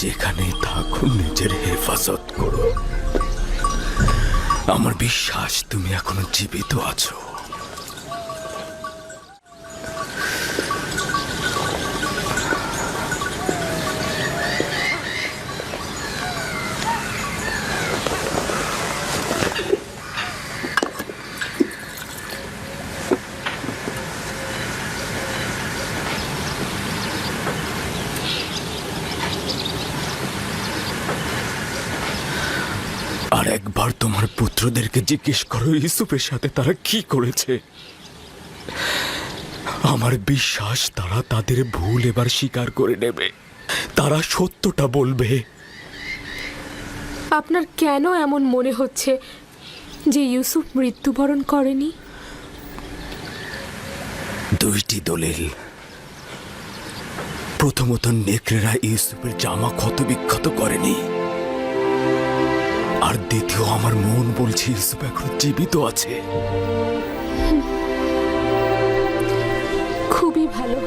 যেখানেই থাকো নিজের হেফাজত করো। আমার বিশ্বাস তুমি এখনো জীবিত আছো। আর একবার তোমার পুত্রদেরকে জিজ্ঞেস করো ইউসুফের সাথে তারা কি করেছে। আমার বিশ্বাস তারা তাদের ভুল এবার স্বীকার করে নেবে, তারা সত্যটা বলবে। আপনার কেন এমন মনে হচ্ছে যে ইউসুফ মৃত্যুবরণ করেনি? দুইটি দলিল। প্রথমত, নেকড়েরা ইউসুফের জামা ক্ষতবিক্ষত করেনি, আর দ্বিতীয়, আমার মন বলছে ইউসুফ এখন জীবিত আছে। খুবই ভালো।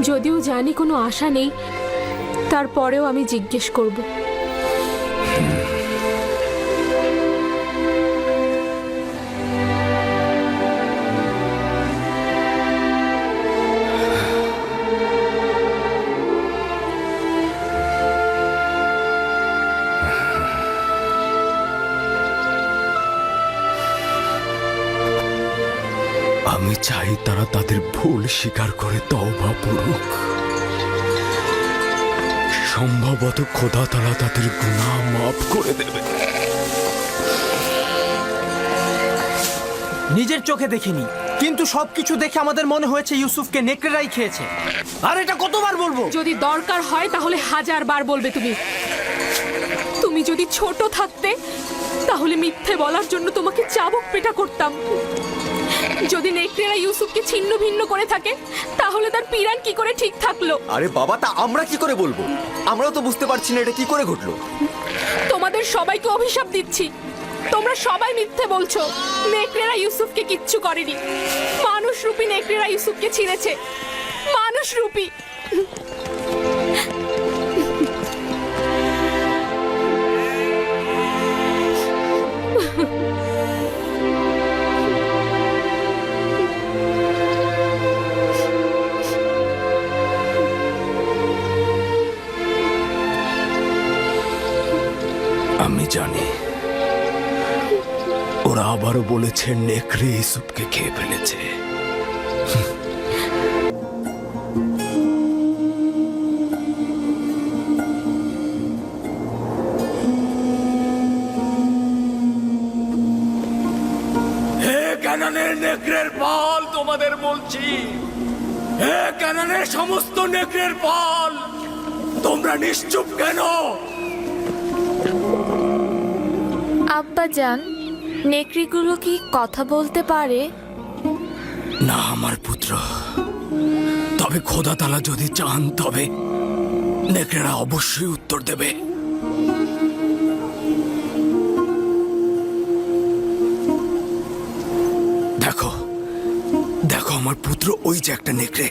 যদিও জানি কোনো আশা নেই, তারপরেও আমি জিজ্ঞেস করব। আমি চাই তারা তাদের ভুল স্বীকার করে তওবা করুক। সম্ভবত খোদা তাআলা তাদের গুনাহ মাফ করে দেবে। নিজের চোখে দেখিনি, কিন্তু সবকিছু দেখে আমাদের মনে হয়েছে ইউসুফকে নেকড়েরাই খেয়েছে। আর এটা কতবার বলবো? যদি দরকার হয় তাহলে 1000 বার বলবে তুমি। তুমি যদি ছোট থাকতে তাহলে মিথ্যে বলার জন্য তোমাকে চাবুক পেটা করতাম। যদি নেকড়েরা ইউসুফকে ছিন্ন ভিন্ন করে থাকে তাহলে তার পিরান কি করে ঠিক থাকলো? আরে বাবা, তা আমরা কি করে বলবো? আমরাও তো বুঝতে পারছি না এটা কি করে ঘটলো। তোমাদের সবাইকে অভিশাপ দিচ্ছি, তোমরা সবাই মিথ্যে বলছো। নেকড়েরা ইউসুফকে কিচ্ছু করেনি। মানুষরূপী নেকড়েরা ইউসুফকে ছিঁড়েছে। মানুষরূপী। আমি জানি ওরা আবারও বলেছে নেকড়ে ইউসুফকে খেয়ে ফেলেছে। হে কানানের নেকড়ের পাল, তোমাদের বলছি, হে কানানের সমস্ত নেকড়ের পাল, তোমরা নিশ্চুপ কেন? আব্বাজান, নেকড়িগুলো কি কথা বলতে পারে? না আমার পুত্র, তবে খোদা তাআলা যদি চান তবে নেকড়েরা অবশ্যই উত্তর দেবে। দেখো দেখো আমার পুত্র, ওই যে একটা নেকড়ে,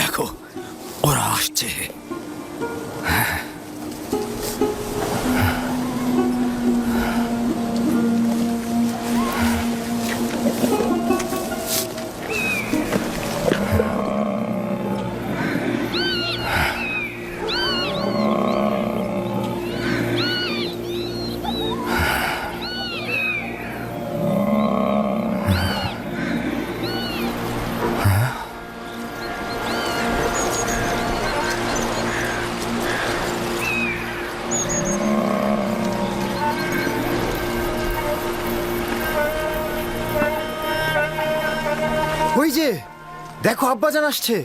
দেখো ওরা আসছে। ওই যে দেখো, আব্বাজান আসছে।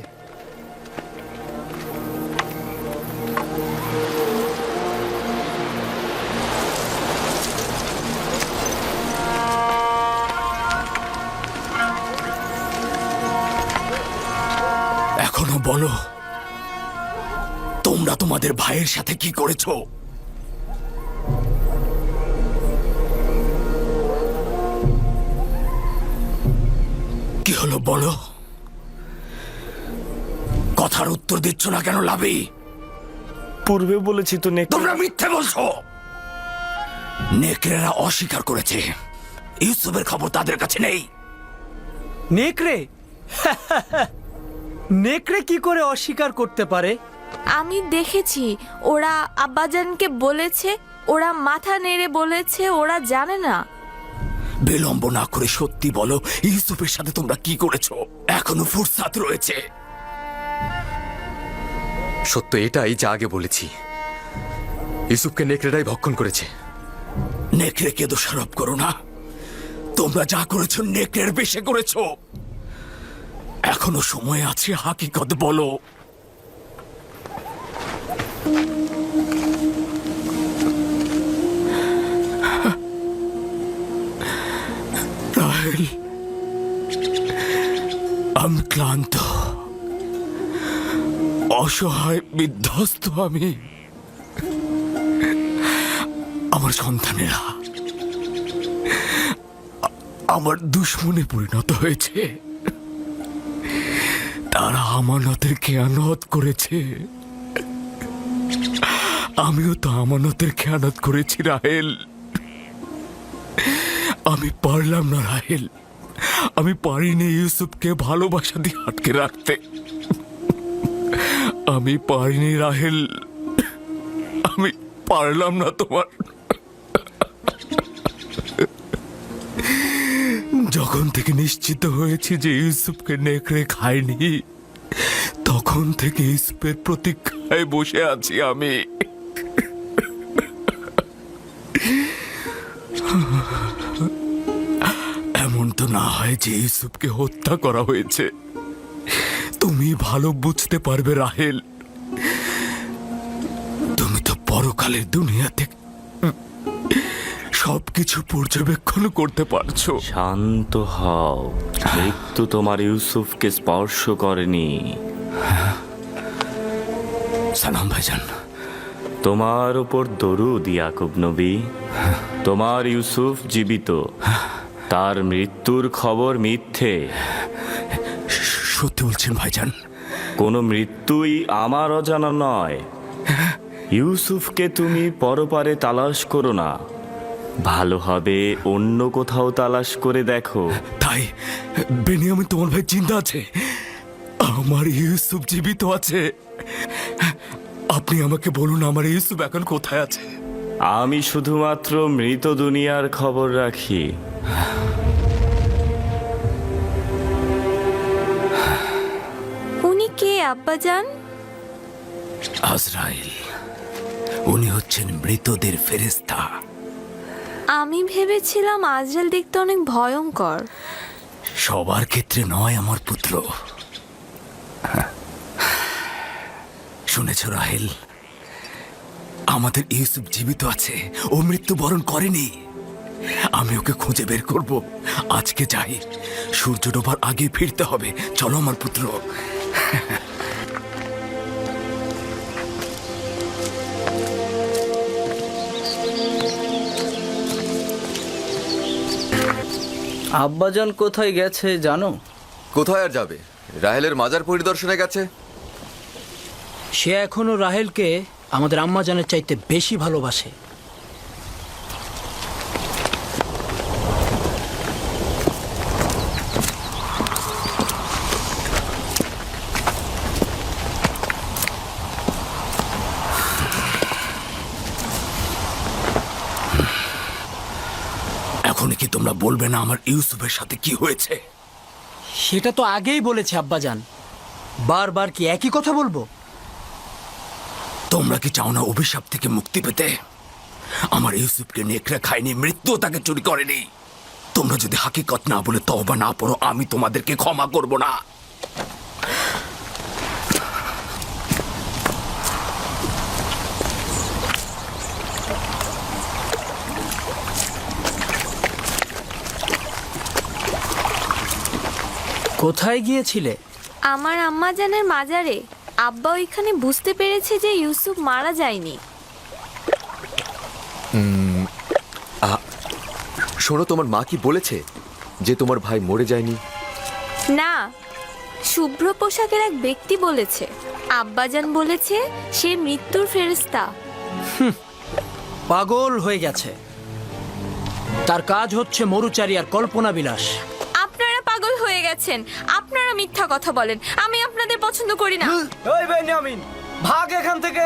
এখনো বলো, তোমরা তোমাদের ভাইয়ের সাথে কি করেছো? কি হলো বলো? কথার উত্তর দিচ্ছ না কেন লাবি? পূর্বে বলেছি তো নেকড়ে। তোমরা মিথ্যে বলছো। নেকড়েরা অস্বীকার করেছে ইউসুফের খবর তাদের কাছে নেই। নেকড়ে নেকড়ে কি করে অস্বীকার করতে পারে? আমি দেখেছি ওরা আব্বাজানকে বলেছে, ওরা মাথা নেড়ে বলেছে ওরা জানে না। বিলম্ব না করে সত্যি বলো, ইউসুফের সাথে তোমরা কি করেছো? এখনো ফুরসাত রয়েছে। সত্য এটাই যা আগে বলেছি, ইউসুফকে নেকড়েরাই ভক্ষণ করেছে। নেকড়েকে দোষারোপ করো না। তোমরা যা করেছো নেকড়ের বেশে করেছো। এখনো সময় আছে, হাকিকত বলো। রাহেল, আমি ক্লান্ত, অসহায়, বিধ্বস্ত। আমি আমার সন্তানেরা আমার দুশ্মনে পরিণত হয়েছে। তারা আমানতের খেয়ানত করেছে, আমিও তো আমানতের খেয়ানত করেছি রাহেল। আমি পারলাম না রাহেল, আমি পারিনি ইউসুফকে ভালোবাসা দিয়ে আটকে রাখতে। আমি পারিনি রাহেল, আমি পারলাম না। তোমার যখন থেকে নিশ্চিত হয়েছি যে ইউসুফকে নেকড়ে খায়নি, তখন থেকে ইউসুফের প্রতীক্ষায় বসে আছি আমি। এমন তো না হয় যে ইউসুফকে হত্যা করা হয়েছে। তুমি ভালো বুঝতে পারবে রাহেল, তুমি তো পরকালের দুনিয়াতে সবকিছু পর্যবেক্ষণ করতে পারছো। শান্ত হও, মৃত্যু তোমার ইউসুফকে স্পর্শ করেনি। সালাম ভাইজান। তোমার উপর দরুদ ইয়াকুব নবী। তোমার ইউসুফ জীবিত, তার মৃত্যুর খবর মিথ্যে। সত্যি বলছেন ভাইজান? কোনো মৃত্যুই আমার অজানা নয়। ইউসুফকে তুমি পরপারে তালাশ করো না, ভালো হবে অন্য কোথাও তালাশ করে দেখো। তাই বেনিয়ামিন তোমার ভাই জিন্দা আছে, আমার ইউসুফ জীবিত আছে। আপনি আমাকে বলুন আমার ইউসুফ এখন কোথায় আছে? আমি শুধুমাত্র মৃত দুনিয়ার খবর রাখি। উনি কে আব্বাজান? আজরাইল, উনি হচ্ছেন মৃতদের ফেরেশতা। আমি ভেবেছিলাম আজরাল দেখতে অনেক ভয়ঙ্কর। সবার ক্ষেত্রে নয় আমার পুত্র। শুনেছ রাহেল, আমাদের ইউসুফ জীবিত আছে, ও মৃত্যুবরণ করেনি। আমি ওকে খুঁজে বের করব। আজকে যাই, সূর্য ডোবার আগে ফিরতে হবে। চলো আমার পুত্র। আব্বাজান কোথায় গেছে জানো? কোথায় আর যাবে, রাহেলের মাজার পরিদর্শনে গেছে। সে এখনো রাহেলকে আমাদের আম্মাজানের চাইতে বেশি ভালোবাসে। এখন কি তোমরা বলবে না আমার ইউসুফের সাথে কি হয়েছে? সেটা তো আগেই বলেছে আব্বাজান, বারবার কি একই কথা বলবো? তোমরা কি চাও না অভিশাপ থেকে মুক্তি পেতে? আমার ইউসুফকে নেকড়ে খায়নি, মৃত্যু তাকে চুরি করেনি। তোমরা যদি হাকিকত না বলে তওবা না পড়ো, আমি তোমাদেরকে ক্ষমা করব না। কোথায় গিয়েছিলে? আমার আম্মাজানের মাজারে। আব্বা ওইখানে বুঝতে পেরেছে যে ইউসুফ মারা যায়নি। শোনো, তোমার মা কি বলেছে যে তোমার ভাই মরে যায়নি? না, শুভ্র পোশাকের এক ব্যক্তি বলেছে, আব্বাজান বলেছে সে মৃত্যুর ফেরেশতা। পাগল হয়ে গেছে। তার কাজ হচ্ছে মরুচারী আর কল্পনা বিলাস। আপনারা পাগল হয়ে গেছেন, আপনারা মিথ্যা কথা বলেন, আমি আপনাদের পছন্দ করি না। ওই বেনিয়ামিন, ভাগ এখান থেকে।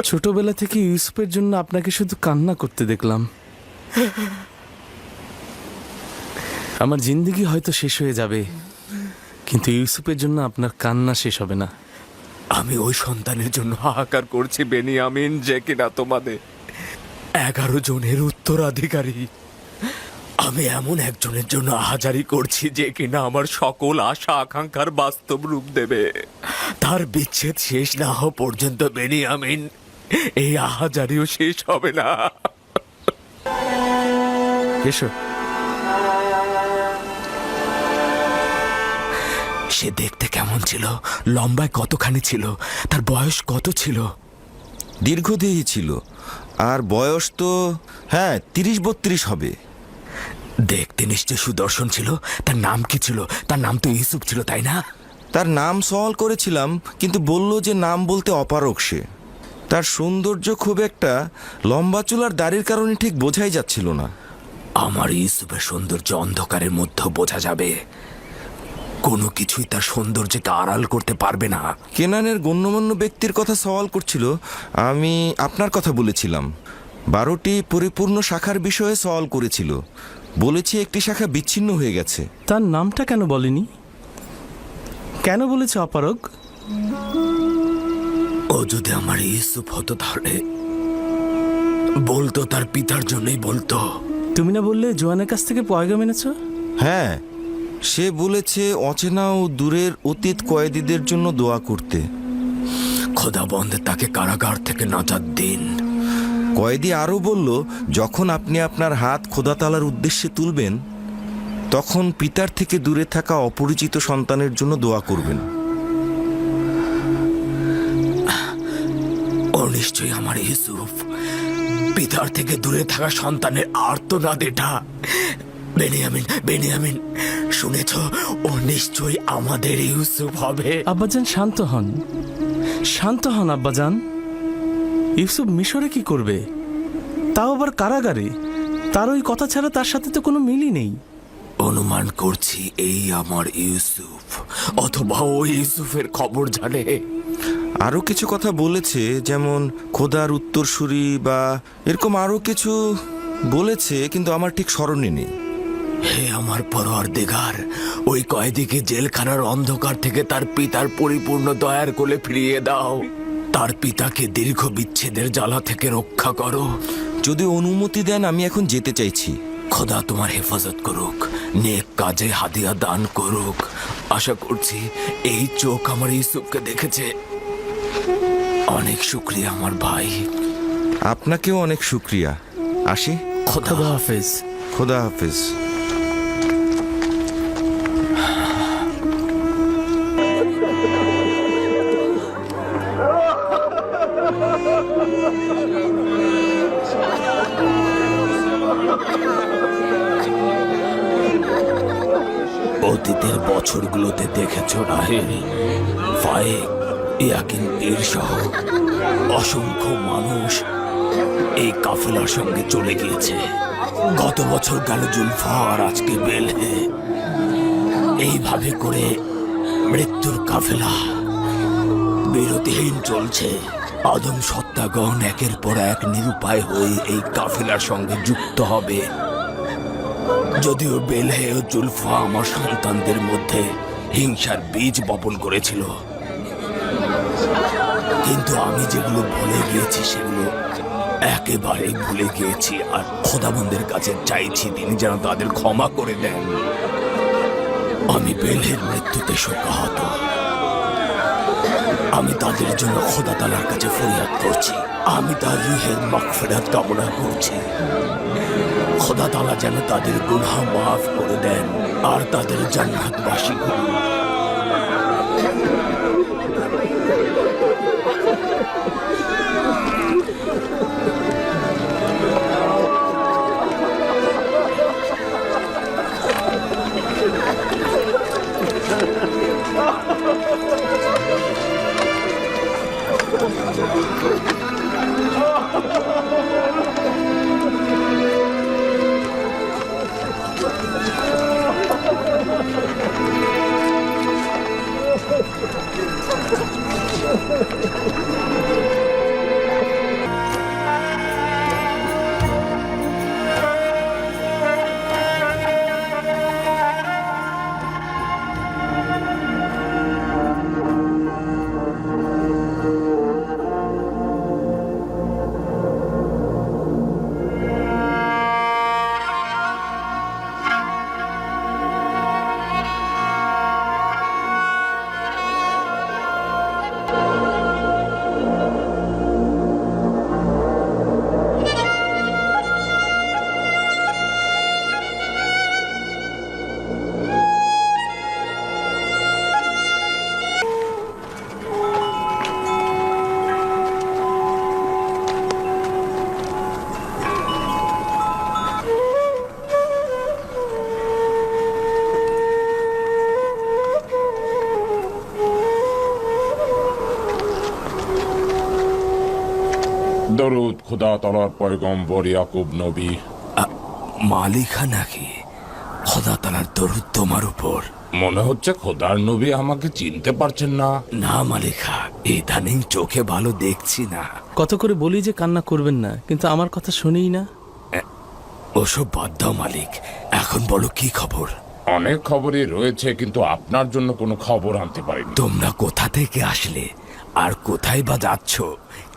ছোটবেলা থেকে ইউসুফের জন্য আপনাকে শুধু কান্না করতে দেখলাম। আমার জিন্দেগি হয়তো শেষ হয়ে যাবে, কিন্তু ইউসুফের জন্য আপনার কান্না শেষ হবে না। আমি ওই সন্তানের জন্য হাহাকার করছি বেনিয়ামিন, যে কিনা তোমাদের 11 জনের উত্তরাধিকারী। আমি এমন একজনের জন্য আহাজারি করছি যে কিনা আমার সকল আশা আকাঙ্ক্ষার বাস্তব রূপ দেবে। তার বিচ্ছেদ শেষ না হওয়া পর্যন্ত বেনিয়ামিন, এই আহাজারিও শেষ হবে না। এসো। সে দেখতে কেমন ছিল? লম্বায় কতখানি ছিল? তার বয়স কত ছিল? দীর্ঘদেহী ছিল, আর বয়স তো 30-32 হবে। দেখতে নিশ্চয় সুদর্শন ছিল। তার নাম কি ছিল? তার নাম তো ইউসুফ ছিল, তাই না? তার নাম সওয়াল করেছিলাম, কিন্তু বলল যে নাম বলতে অপারগ সে। তার সৌন্দর্য খুব একটা লম্বা চুল আর দাড়ির কারণে ঠিক বোঝাই যাচ্ছিল না। আমার ইউসুফের সৌন্দর্য অন্ধকারের মধ্যে বোঝা যাবে, কোনো কিছুই তার সৌন্দর্যকে আড়াল করতে পারবে না। কেনানের গণ্যমান্য ব্যক্তির কথা সওয়াল করছিল, আমি আপনার কথা বলেছিলাম। 12টি পরিপূর্ণ শাখার বিষয়ে সওয়াল করেছিল, বলেছি একটি শাখা বিচ্ছিন্ন হয়ে গেছে। তার নামটা কেন বলেনি? কেন বলেছে অপারগ? ও যদি আমার ইউসুফ হতো তাহলে বলতো তার পিতার জন্যই বলতো। তুমি না বললে জোয়ানের কাছ থেকে পয়গাম এনেছো? হ্যাঁ, সে বলেছে অচেনা ও দূরের অতীত কয়েদিদের জন্য দোয়া করতে। খোদাবন্দ তাকে কারাগার থেকে নাজাত দিন। কয়েদি আরও বলল, যখন আপনি আপনার হাত খোদাতালার উদ্দেশ্যে তুলবেন, তখন পিতার থেকে দূরে থাকা অপরিচিত সন্তানের জন্য দোয়া করবেন। ও নিশ্চয়ই আমার ইউসুফ। পিতার থেকে দূরে থাকা সন্তানের আর্তনাদ এটা। বেনিয়ামিন, বেনিয়ামিন, শুনেছ? ও নিশ্চয়ই আমাদের ইউসুফ হবে। আব্বাজান শান্ত হন, শান্ত হন আব্বাজান। ইউসুফ মিশরে কি করবে? তাও আবার কারাগারে। তার ওই কথা ছাড়া তার সাথে তো কোনো মিলই নেই। অনুমান করছি এই আমার ইউসুফ, অথবা ও ইউসুফের খবর জানে। আরও কিছু কথা বলেছে, যেমন খোদার উত্তরসূরি বা এরকম আরও কিছু বলেছে, কিন্তু আমার ঠিক স্মরণে নেই। হে আমার পরওয়ারদিগার, ওই কয়েদিকে জেলখানার অন্ধকার থেকে তার পিতার পরিপূর্ণ দয়ার কোলে ফিরিয়ে দাও। তার পিতাকে দীর্ঘ বিচ্ছেদের জ্বালা থেকে রক্ষা করো। যদি অনুমতি দেন, আমি এখন যেতে চাইছি। খোদা তোমার হেফাজত করুক, নেক কাজে হাদিয়া দান করুক। আশা করছি এই চোখ আমার ইউসুফকে দেখেছে। অনেক শুক্রিয়া আমার ভাই। আপনাকেও অনেক শুক্রিয়া। আসি। খোদা খোদা হাফেজ। খোদা হাফেজ। অতীতের বছরগুলোতে দেখেছ রাহেল, ফায়েক, ইয়াকিন পীর সহ অসংখ্য মানুষ এই কাফেলার সঙ্গে চলে গিয়েছে। গত বছর গেল জুলফা, আর আজকে বেলহে। এইভাবে করে মৃত্যুর কাফেলা বিরতিহীন চলছে। আদম সত্তাগণ একের পর এক নিরুপায় হয়ে এই কাফেলার সঙ্গে যুক্ত হবে। যদিও বেলহে ও জুলফা আমার সন্তানদের মধ্যে হিংসার বীজ বপন করেছিল, কিন্তু আমি যেগুলো ভুলে গিয়েছি সেগুলো একেবারে ভুলে গিয়েছি। আর খোদাবন্দের কাছে চাইছি তিনি যেন তাদের ক্ষমা করে দেন। আমি বেলহের মৃত্যুতে শোকাহত। আমি তাদের জন্য খোদা তাআলার কাছে ফরিয়াদ করছি। আমি তার রূহের মাগফিরাত কামনা করছি। খোদা তাআলা যেন তাদের গুনাহ মাফ করে দেন আর তাদের জান্নাতবাসী করুন। খোদা তাআলার পয়গম্বর ইয়াকুব নবী। মালিকা নাকি? খোদা তাআলার দরুদ তোমার উপর। মনে হচ্ছে খোদার নবী আমাকে চিনতে পারছেন না। না মালিকা, ইদানিং চোখে ভালো দেখছি না। কত করে বলি যে কান্না করবেন না, কিন্তু আমার কথা শুনেই না। ওসব বাদ দাও মালিক, এখন বলো কি খবর? অনেক খবরই রয়েছে, কিন্তু আপনার জন্য কোনো খবর আনতে পারিনি। তোমরা কোথা থেকে আসলে আর কোথায় বা যাচ্ছ?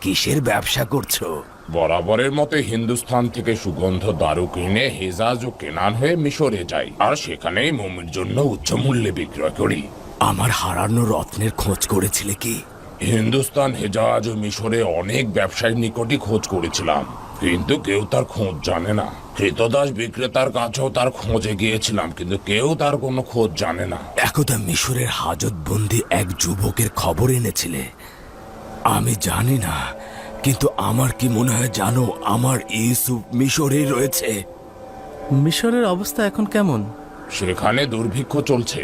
কিসের ব্যবসা করছো? বরাবরের মতো হিন্দুস্তান থেকে সুগন্ধ দারু কিনে হেজাজ ও কেনান হয়ে মিশরে যাই, আর সেখানেই মোমের জন্য উচ্চ মূল্যে বিক্রয় করি। আমার হারানো রত্নের খোঁজ করেছিলে কি? হিন্দুস্তান, হেজাজ ও মিশরে অনেক ব্যবসায়ীর নিকটই খোঁজ করেছিলাম, কিন্তু কেউ তার খোঁজ জানে না। ক্রেতদাস বিক্রেতার কাছেও তার খোঁজে গিয়েছিলাম, কিন্তু কেউ তার কোনো খোঁজ জানে না। একদা মিশরের হাজতবন্দি এক যুবকের খবর এনেছিলে। আমি জানি না, কিন্তু আমার কি মনে হয় জানো, আমার ইউসুফ মিশরেই রয়েছে। মিশরের অবস্থা এখন কেমন? সেখানে দুর্ভিক্ষ চলছে,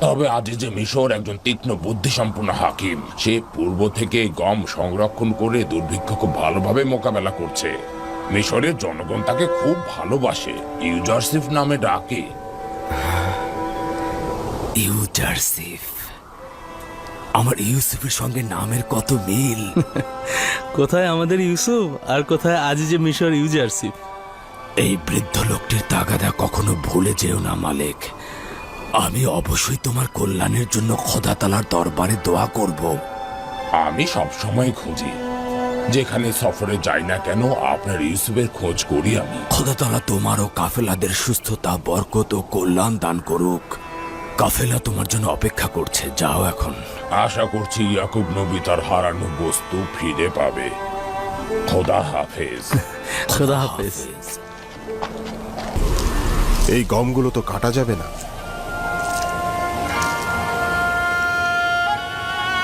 তবে আজিজে মিশর একজন তীক্ষ্ণ বুদ্ধিসম্পন্ন হাকিম। সে পূর্ব থেকে গম সংরক্ষণ করে দুর্ভিক্ষ খুব ভালোভাবে মোকাবেলা করছে। মিশরের জনগণ তাকে খুব ভালোবাসে, ইউজারসিফ নামে ডাকে। ইউজারসিফ? আমার ইউসুফের সঙ্গে নামের কত মিল! কোথায় আমাদের ইউসুফ আর কোথায় আজিজে মিশর ইউজারসিফ? এই বৃদ্ধ লোকটির তাগাদা কখনো ভুলে যেও না মালিক। আমি অবশ্যই তোমার কল্যাণের জন্য খোদা তাআলার দরবারে দোয়া করব। আমি সবসময় খুঁজি, যেখানে সফরে যাই না কেন আপনার ইউসুফের খোঁজ করি আমি। খোদা তাআলা তোমার ও কাফেলাদের সুস্থতা, বরকত ও কল্যাণ দান করুক। কাফেলা তোমার জন্য অপেক্ষা করছে, যাও এখন। আশা করছি ইয়াকুব নবী তার হারানো বস্তু ফিরে পাবে। খোদা হাফেজ। খোদা হাফেজ। এই গমগুলো তো কাটা যাবে না।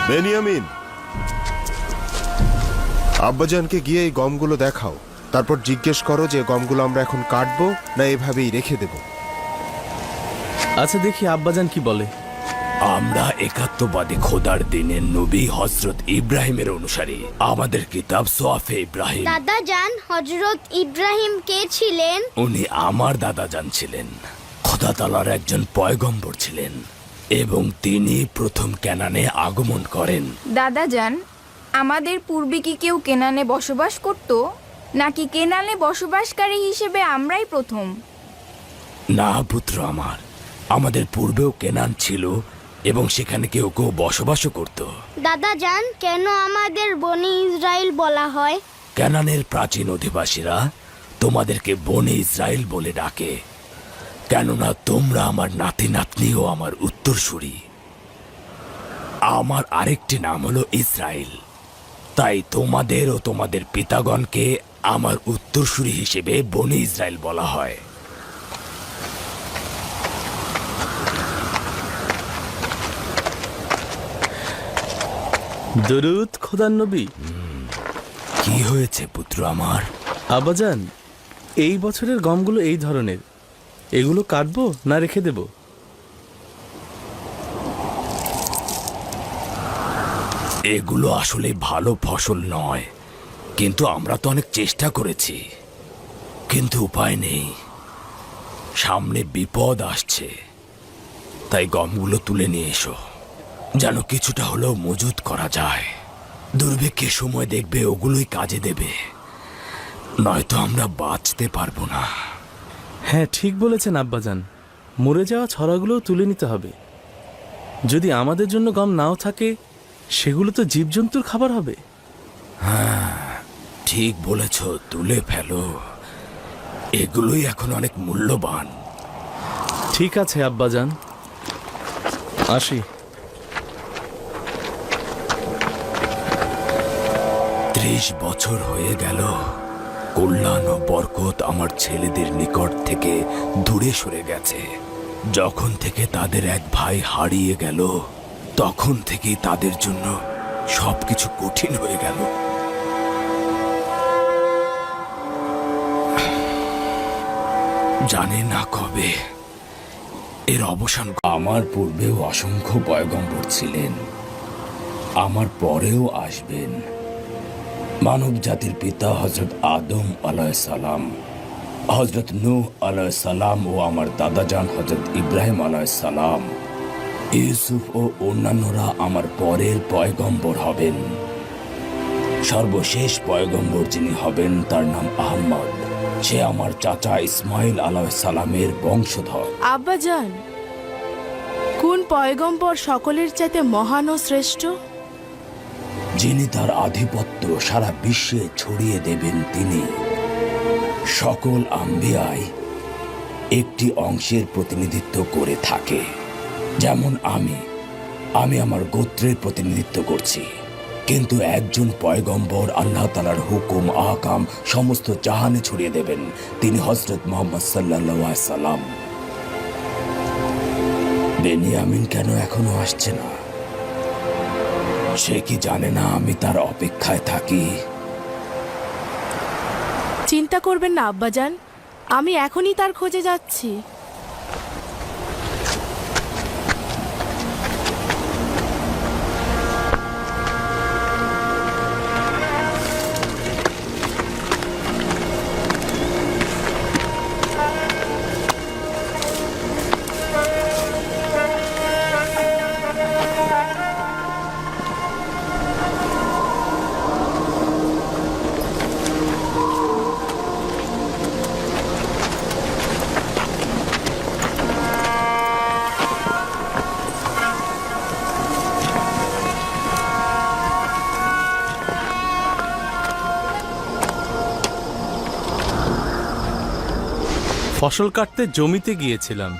বেনিয়ামিন, আব্বাজানকে গিয়ে এই গমগুলো দেখাও, তারপর জিজ্ঞেস করো যে গমগুলো আমরা এখন কাটবো না এভাবেই রেখে দেব। আচ্ছা, দেখি আব্বাজান কি বলে। আমরা একাত্মবাদী খোদার দিনের নবী হযরত ইব্রাহিমের অনুসারী। আমাদের কিতাব সোয়াফে ইব্রাহিম। দাদা জান, হযরত ইব্রাহিম কে ছিলেন? উনি আমার দাদা জান ছিলেন। খোদা তাআলার একজন পয়গম্বর ছিলেন এবং তিনি প্রথম কেনানে আগমন করেন। দাদা জান, আমাদের পূর্বে কি কেউ কেনানে বসবাস করত, নাকি কেনানে বসবাসকারী হিসেবে আমরাই প্রথম? না পুত্র আমার, আমাদের পূর্বেও কেনান ছিল এবং সেখানে কেউ কেউ বসবাসও করত। দাদা জান, কেন আমাদের বনি ইসরাইল বলা হয়? কেনানের প্রাচীন অধিবাসীরা তোমাদেরকে বনে ইসরায়েল বলে ডাকে, কেননা তোমরা আমার নাতি নাতনি ও আমার উত্তরসূরি। আমার আরেকটি নাম হলো ইসরায়েল, তাই তোমাদের ও তোমাদের পিতাগণকে আমার উত্তরসূরি হিসেবে বনে ইসরায়েল বলা হয়। দরুদ খোদার নবী। কি হয়েছে পুত্র আমার? আব্বাজান, এই বছরের গমগুলো এই ধরনের, এগুলো কাটবো না রেখে দেব? এগুলো আসলে ভালো ফসল নয়, কিন্তু আমরা তো অনেক চেষ্টা করেছি, কিন্তু উপায় নেই। সামনে বিপদ আসছে, তাই গমগুলো তুলে নিয়ে এসো, যেন কিছুটা হলেও মজুত করা যায়। দুর্ভিক্ষের সময় দেখবে ওগুলোই কাজে দেবে, নয়তো আমরা বাঁচতে পারবো না। হ্যাঁ, ঠিক বলেছেন আব্বাজান, মরে যাওয়া ছড়াগুলোও তুলে নিতে হবে। যদি আমাদের জন্য গম নাও থাকে, সেগুলো তো জীবজন্তুর খাবার হবে। হ্যাঁ, ঠিক বলেছ, তুলে ফেলো, এগুলোই এখন অনেক মূল্যবান। ঠিক আছে আব্বাজান, আসি। 30 বছর হয়ে গেল, কল্যাণ ও বরকত আমার ছেলেদের নিকট থেকে দূরে সরে গেছে। যখন থেকে তাদের এক ভাই হারিয়ে গেল, তখন থেকেই তাদের জন্য সবকিছু কঠিন হয়ে গেল। জানি না কবে এর অবসান। আমার পূর্বেও অসংখ্য পয়গম্বর ছিলেন, আমার পরেও আসবেন, মানব জাতির পিতা হজরত আদম আলাইহিস সালাম, হজরত নূহ আলাইহিস সালাম ও আমার দাদাজান হজরত ইব্রাহিম আলাইহিস সালাম, ইউসুফ ও অন্যান্যরা আমার পরের পয়গম্বর হবেন। সর্বশেষ পয়গম্বর যিনি হবেন তার নাম আহমদ। সে আমার চাচা ইসমাইল আলাইহিস সালামের বংশধর। আব্বাজান, কোন পয়গম্বর সকলের চাইতে মহান ও শ্রেষ্ঠ? যিনি তার আধিপত্য সারা বিশ্বে ছড়িয়ে দেবেন তিনি। সকল আম্বিয়ায় একটি অংশের প্রতিনিধিত্ব করে থাকে। যেমন আমি আমার গোত্রের প্রতিনিধিত্ব করছি, কিন্তু একজন পয়গম্বর আল্লাহ তাআলার হুকুম আহকাম সমস্ত জাহানে ছড়িয়ে দেবেন। তিনি হযরত মুহাম্মদ সাল্লাল্লাহু আলাইহি সাল্লাম। বেনিয়ামিন কেন এখনো আসছে না? সে কি জানে না আমি তার অপেক্ষায় থাকি? চিন্তা করবেন না আব্বাজান, আমি এখনই তার খোঁজে যাচ্ছি। ফসল কাটতে জমিতে গিয়েছিলাম,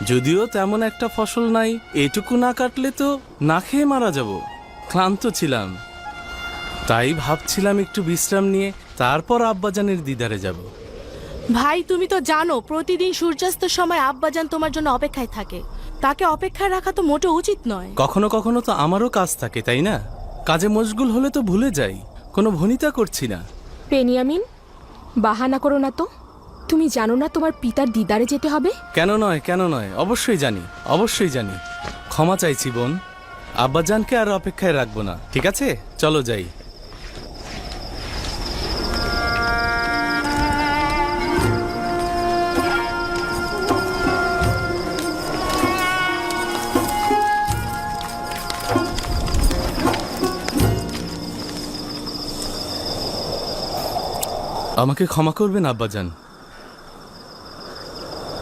যদিও তেমন একটা ফসল নাই। এটুকু না কাটলে তো না খেয়ে মারা যাব। ক্লান্ত ছিলাম, তাই ভাবছিলাম একটু বিশ্রাম নিয়ে তারপর আব্বাজানের দিদারে যাব। ভাই, তুমি তো জানো প্রতিদিন সূর্যাস্তের সময় আব্বাজান তোমার জন্য অপেক্ষায় থাকে। তাকে অপেক্ষায় রাখা তো মোটেও উচিত নয়। কখনো কখনো তো আমারও কাজ থাকে, তাই না? কাজে মশগুল হলে তো ভুলে যাই। কোনো ভনিতা করছি না। বেনিয়ামিন, বাহানা করো না তো। তুমি জানো না তোমার পিতার দিদারে যেতে হবে? কেন নয়, কেন নয়, অবশ্যই জানি, অবশ্যই জানি। ক্ষমা চাইছি বোন, আব্বাজানকে আর অপেক্ষায় রাখবো না। ঠিক আছে, চলো যাই। আমাকে ক্ষমা করবেন আব্বাজান,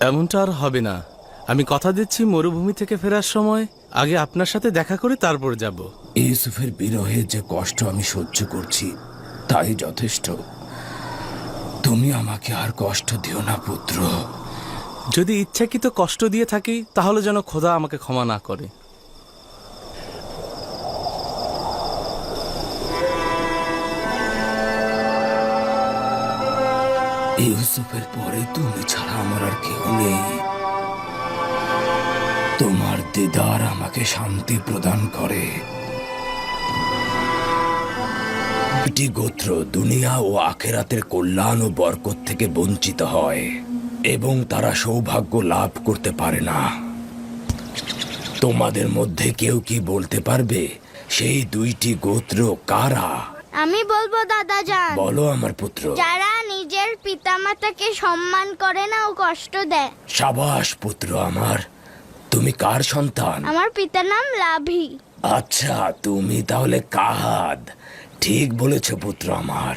এমনটা আর হবে না। আমি কথা দিচ্ছি মরুভূমি থেকে ফেরার সময় আগে আপনার সাথে দেখা করে তারপর যাব। ইউসুফের বিরহে যে কষ্ট আমি সহ্য করছি তাই যথেষ্ট। তুমি আমাকে আর কষ্ট দিও না পুত্র। যদি ইচ্ছাকৃত কষ্ট দিয়ে থাকি তাহলে যেন খোদা আমাকে ক্ষমা না করে। ইউসুফের পরে তুমি ছাড়া আমার আর কেউ নেই। তোমার দিদার আমাকে শান্তি প্রদান করে। দুটি গোত্র দুনিয়া ও আখেরাতের কল্যাণ ও বরকত থেকে বঞ্চিত হয় এবং তারা সৌভাগ্য লাভ করতে পারে না। তোমাদের মধ্যে কেউ কি বলতে পারবে সেই দুইটি গোত্র কারা? আমি বলবো দাদাজান। বলো আমার পুত্র। যারা নিজের পিতামাতাকে সম্মান করে না ও কষ্ট দেয়। সাবাস পুত্র আমার। তুমি কার সন্তান? আমার পিতার নাম লাভি। আচ্ছা, তুমি তাহলে কাহাদ। ঠিক বলেছ পুত্র আমার।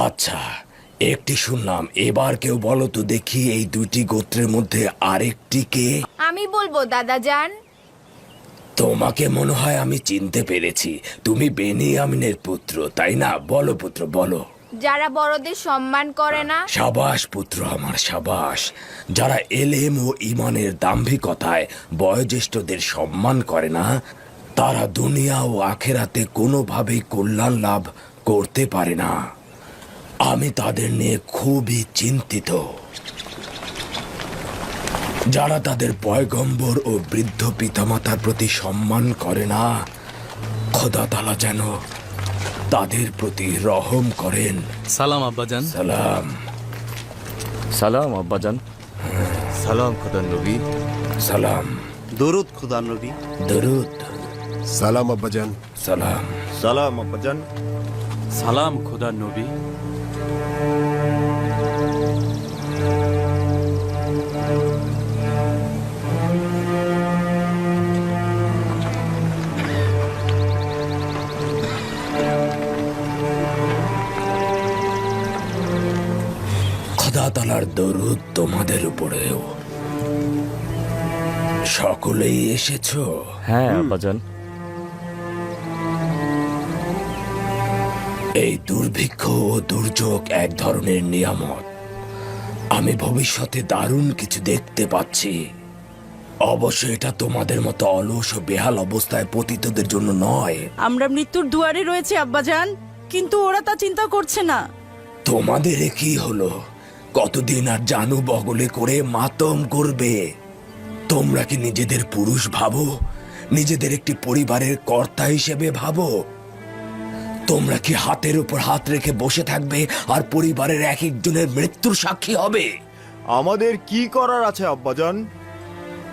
আচ্ছা, একটি শুনলাম, এবার কেউ বলো তো দেখি এই দুটি গোত্রের মধ্যে আরেকটি কে? আমি বলবো দাদাজান। তোমাকে মনে হয় আমি চিনতে পেরেছি। তুমি বেনিয়ামিনের পুত্র, তাই না? বলো পুত্র, বলো। যারা বড়দের সম্মান করে না। সাবাস পুত্র আমার, সাবাস। যারা এলেম ও ইমানের দাম্ভিকতায় বয়োজ্যেষ্ঠদের সম্মান করে না, তারা দুনিয়া ও আখেরাতে কোনোভাবেই কল্যাণ লাভ করতে পারে না। আমি তাদের নিয়ে খুবই চিন্তিত। যারা তাদের পয়গম্বর ও বৃদ্ধ পিতামাতার প্রতি সম্মান করে না, খোদা তাআলা যেন তাদের প্রতি রহম করেন। সালাম আব্বাজান। সালাম। সালাম আব্বাজান। সালাম খোদার নবী। সালাম। দরুদ খোদার নবী। দরুদ। সালাম আব্বাজান। সালাম। সালাম আব্বাজান। সালাম খোদার নবী। খোদা তাআলার দরুদ তোমাদের উপরেও। সকলেই এসেছো? হ্যাঁ আব্বাজান। এই দুর্ভিক্ষ ও দুর্যোগ এক ধরনের নিয়ামত। আমি ভবিষ্যতে দারুণ কিছু দেখতে পাচ্ছি। অবশ্য এটা তোমাদের মতো অলস ও বেহাল অবস্থায় পতিতদের জন্য নয়। আমরা মৃত্যুর দুয়ারে রয়েছে আব্বাজান, কিন্তু ওরা তা চিন্তা করছে না। তোমাদের এ কি হলো? কতদিন আর জানু বগলে করে মাতম করবে? তোমরা কি নিজেদের পুরুষ ভাবো? নিজেদের একটি পরিবারের কর্তা হিসেবে ভাবো? তোমরা কি হাতের উপর হাত রেখে বসে থাকবে আর পরিবারের এক একজনের মৃত্যুর সাক্ষী হবে? আমাদের কি করার আছে আব্বাজান?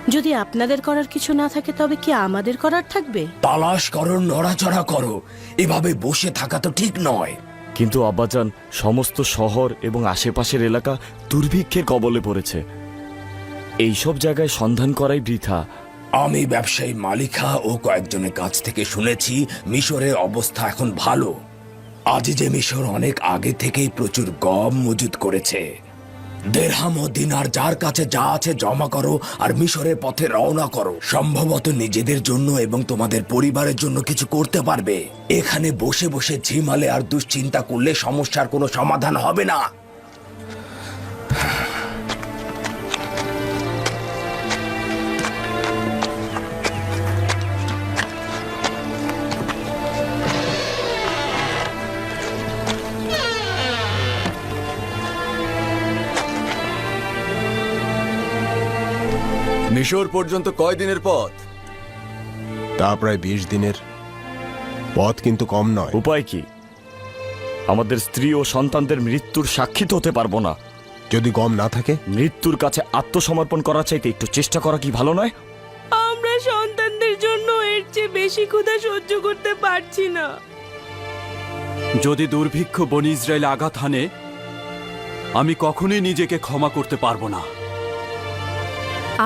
যদি আপনাদের করার কিছু না থাকে তবে কি আমাদের করার থাকবে? তালাশ করো, নড়াচড়া করো। এভাবে বসে থাকা তো ঠিক নয়। কিন্তু আব্বাজান, সমস্ত শহর এবং আশেপাশের এলাকা দুর্ভিক্ষের কবলে পড়েছে। এইসব জায়গায় সন্ধান করাই বৃথা। আমি ব্যবসায়ী মালিকা ও কয়েকজনের কাছ থেকে শুনেছি মিশরের অবস্থা এখন ভালো। আজ যে মিশর অনেক আগে থেকেই প্রচুর গম মজুত করেছে। দেরহাম ও দিনার যার কাছে যা আছে জমা করো আর মিশরের পথে রওনা করো। সম্ভবত নিজেদের জন্য এবং তোমাদের পরিবারের জন্য কিছু করতে পারবে। এখানে বসে বসে ঝিমালে আর দুশ্চিন্তা করলে সমস্যার কোনো সমাধান হবে না। মিশর পর্যন্ত কয় দিনের পথ? তা প্রায় 20 দিনের পথ, কিন্তু কম নয়। উপায় কি? আমাদের স্ত্রী ও সন্তানদের মৃত্যুর সাক্ষী তো হতে পারবো না। যদি গম না থাকে? মৃত্যুর কাছে আত্মসমর্পণ করা চাইতে একটু চেষ্টা করা কি ভালো নয়? আমরা সন্তানদের জন্য এর চেয়ে বেশি ক্ষুধা সহ্য করতে পারছি না। যদি দুর্ভিক্ষ বনি ইসরায়েল আঘাত হানে, আমি কখনোই নিজেকে ক্ষমা করতে পারবো না।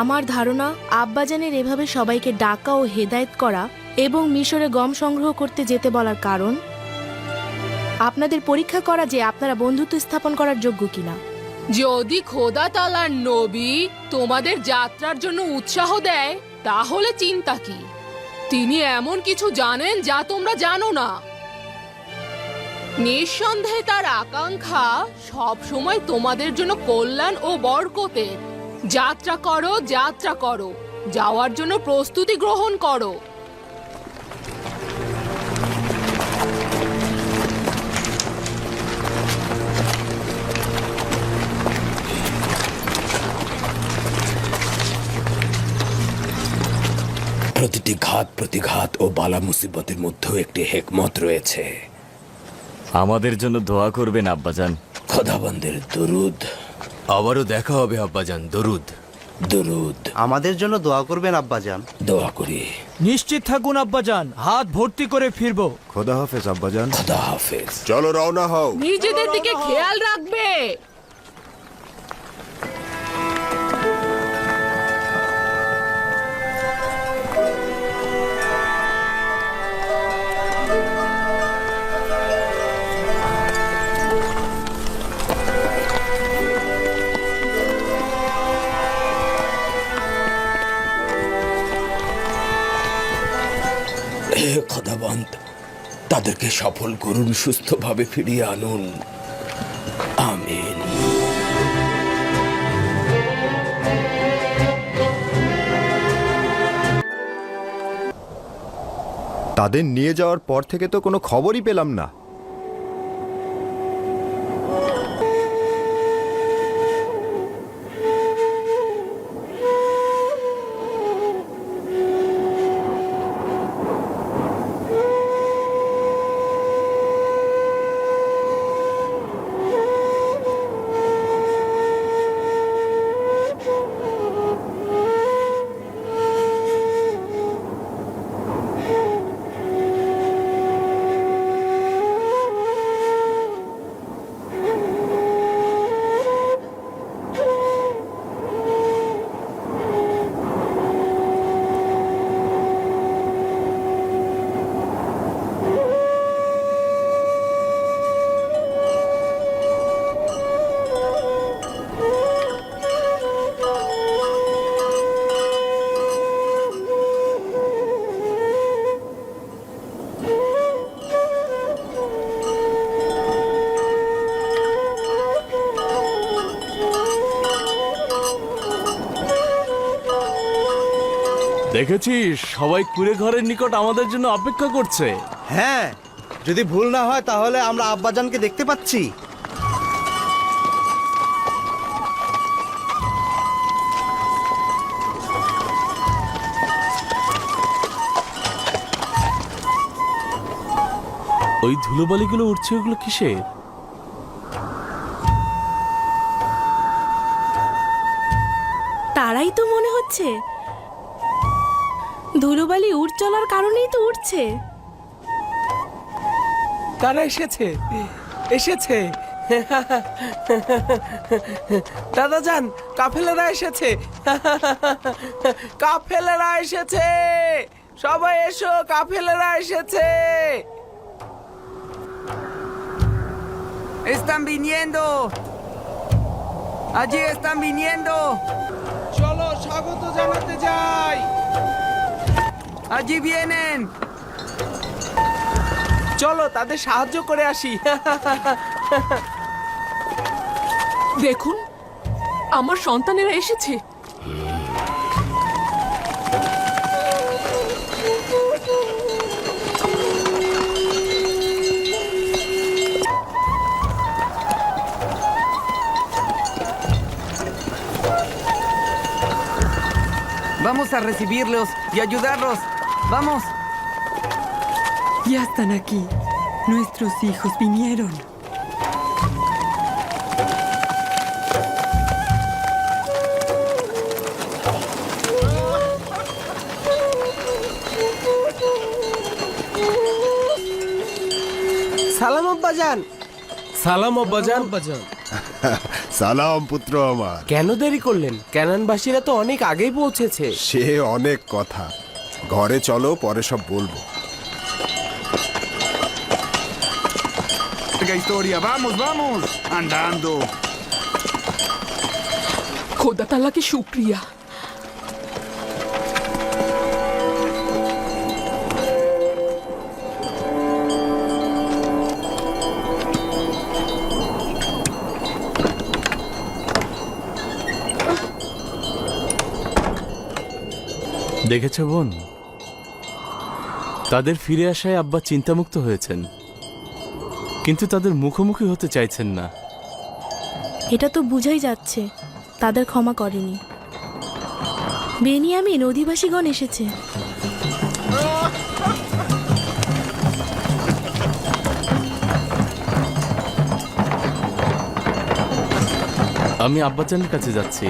আমার ধারণা আব্বাজানের এভাবে সবাইকে ডাকা ও হেদায়েত করা এবং মিশরে গম সংগ্রহ করতে যেতে বলার কারণ আপনাদের পরীক্ষা করা যে আপনারা বন্ধুত্ব স্থাপন করার যোগ্য কিনা। যদি খোদা তাআলার নবী তোমাদের যাত্রার জন্য উৎসাহ দেয় তাহলে চিন্তা কি? তিনি এমন কিছু জানেন যা তোমরা জানো না। নিঃসন্দেহে তার আকাঙ্ক্ষা সব সময় তোমাদের জন্য কল্যাণ ও বরকতের। যাত্রা করো, যাত্রা করো, যাওয়ার জন্য প্রস্তুতি গ্রহণ করো। প্রতিটি ঘাত প্রতিঘাত ও বালা মুসিবতের মধ্যেও একটি হেকমত রয়েছে। আমাদের জন্য দোয়া করবেন আব্বাজান। খোদাবন্দের দরুদ। আবারও দেখা হবে আব্বাজান। দরুদ। দরুদ। আমাদের জন্য দোয়া করবেন আব্বাজান। দোয়া করি। নিশ্চিত থাকুন আব্বাজান, হাত ভর্তি করে ফিরবো। খোদা হাফেজ আব্বাজান। খোদা হাফেজ। চলো রওনা হও। নিজেদের দিকে খেয়াল রাখবে। হে খোদাবন্দ, তাদেরকে সফল করুন, সুস্থভাবে ফিরিয়ে আনুন। আমিন। তাদের নিয়ে যাওয়ার পর থেকে তো কোনো খবরই পেলাম না। দেখেছিস সবাই কুড়ে ঘরের নিকট আমাদের জন্য অপেক্ষা করছে। হ্যাঁ, যদি ভুল না হয় তাহলে আমরা আব্বাজানকে দেখতে পাচ্ছি। ওই ধুলোবালিগুলো উঠছে, ওগুলো কিসের? তারাই তো মনে হচ্ছে। ধুলোবালি উড় চলার কারণেই তো উঠছে। তারা এসেছে, এসেছে। দাদাজান, কাফেলেরা এসেছে, কাফেলেরা এসেছে, সবাই এসো, কাফেলেরা এসেছে। Están viniendo. Allí están viniendo. চলো স্বাগত জানাতে যাই। Allí vienen. চলো তাদের সাহায্য করে আসি। দেখুন, আমার সন্তানেরা এসেছে। Vamos a recibirlos y ayudarlos. Vamos. Ya están aquí. Nuestros hijos vinieron. সালাম আব্বাজান। সালাম আব্বাজান। সালাম পুত্র আমার। কেন দেরি করলেন? ক্যানানবাসীরা তো অনেক আগেই পৌঁছেছে। সে অনেক কথা, ঘরে চলো, পরে সব বলবো। Historia. Vamos, vamos. Andando. খোদা তাআলাকে শুকরিয়া। দেখেছো বোন, তাদের ফিরে আসায় আব্বা চিন্তামুক্ত হয়েছেন, কিন্তু তাদের মুখোমুখি হতে চাইছেন না। এটা তো বুঝাই যাচ্ছে তাদের ক্ষমা করেনি। বেনিয়ামিন অধিবাসীগণ এসেছে। আমি আব্বাজানের কাছে যাচ্ছি।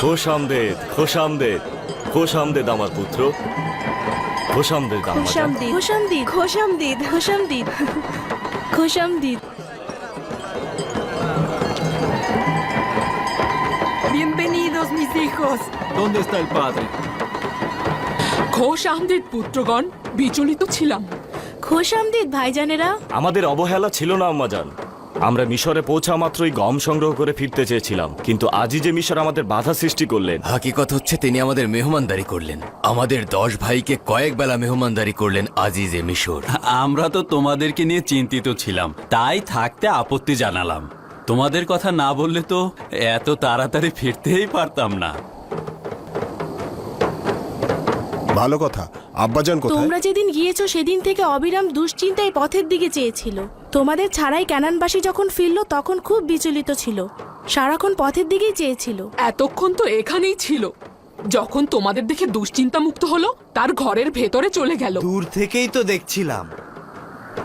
খোশ আমদেদ, খোশ আমদেদ, খোশ আমদেদ আমার পুত্র, খোশ আমদেদ আমার। খোশামদিদ, খোশামদিদ, খোশামদিদ, খোশামদিদ, খোশামদিদ। Bienvenidos, mis hijos. ¿Dónde está el padre? খোশ Ahmed পুত্রগণ, বিচলিত ছিলাম। খোশামদিদ ভাইজানেরা। আমাদের অবহেলা ছিল না আম্মাজান। আমরা মিশরে পৌঁছা মাত্রই গম সংগ্রহ করে ফিরতে চেয়েছিলাম, কিন্তু আজই যে মিশর আমাদের বাধা সৃষ্টি করলেন। হাকিকত হচ্ছে তিনি আমাদের মেহমানদারি করলেন, আমাদের 10 ভাইকে কয়েক বেলা মেহমানদারি করলেন আজিজে মিশর। আমরা তো তোমাদেরকে নিয়ে চিন্তিত ছিলাম, তাই থাকতে আপত্তি জানালাম। তোমাদের কথা না বললে তো এত তাড়াতাড়ি ফিরতেই পারতাম না। ভালো কথা। আব্বাজান কোথায়? তোমরা যেদিন গিয়েছো সেদিন থেকে অবিরাম দুশ্চিন্তায় পথের দিকে চেয়েছিল। তোমাদের ছাড়াই ক্যানানবাসী যখন ফিরলো তখন খুব বিচলিত ছিল, সারাক্ষণ পথের দিকেই চেয়েছিল। এতক্ষণ তো এখানেই ছিল, যখন তোমাদের দেখে দুশ্চিন্তা মুক্ত হলো তার ঘরের ভেতরে চলে গেল। দূর থেকেই তো দেখছিলাম।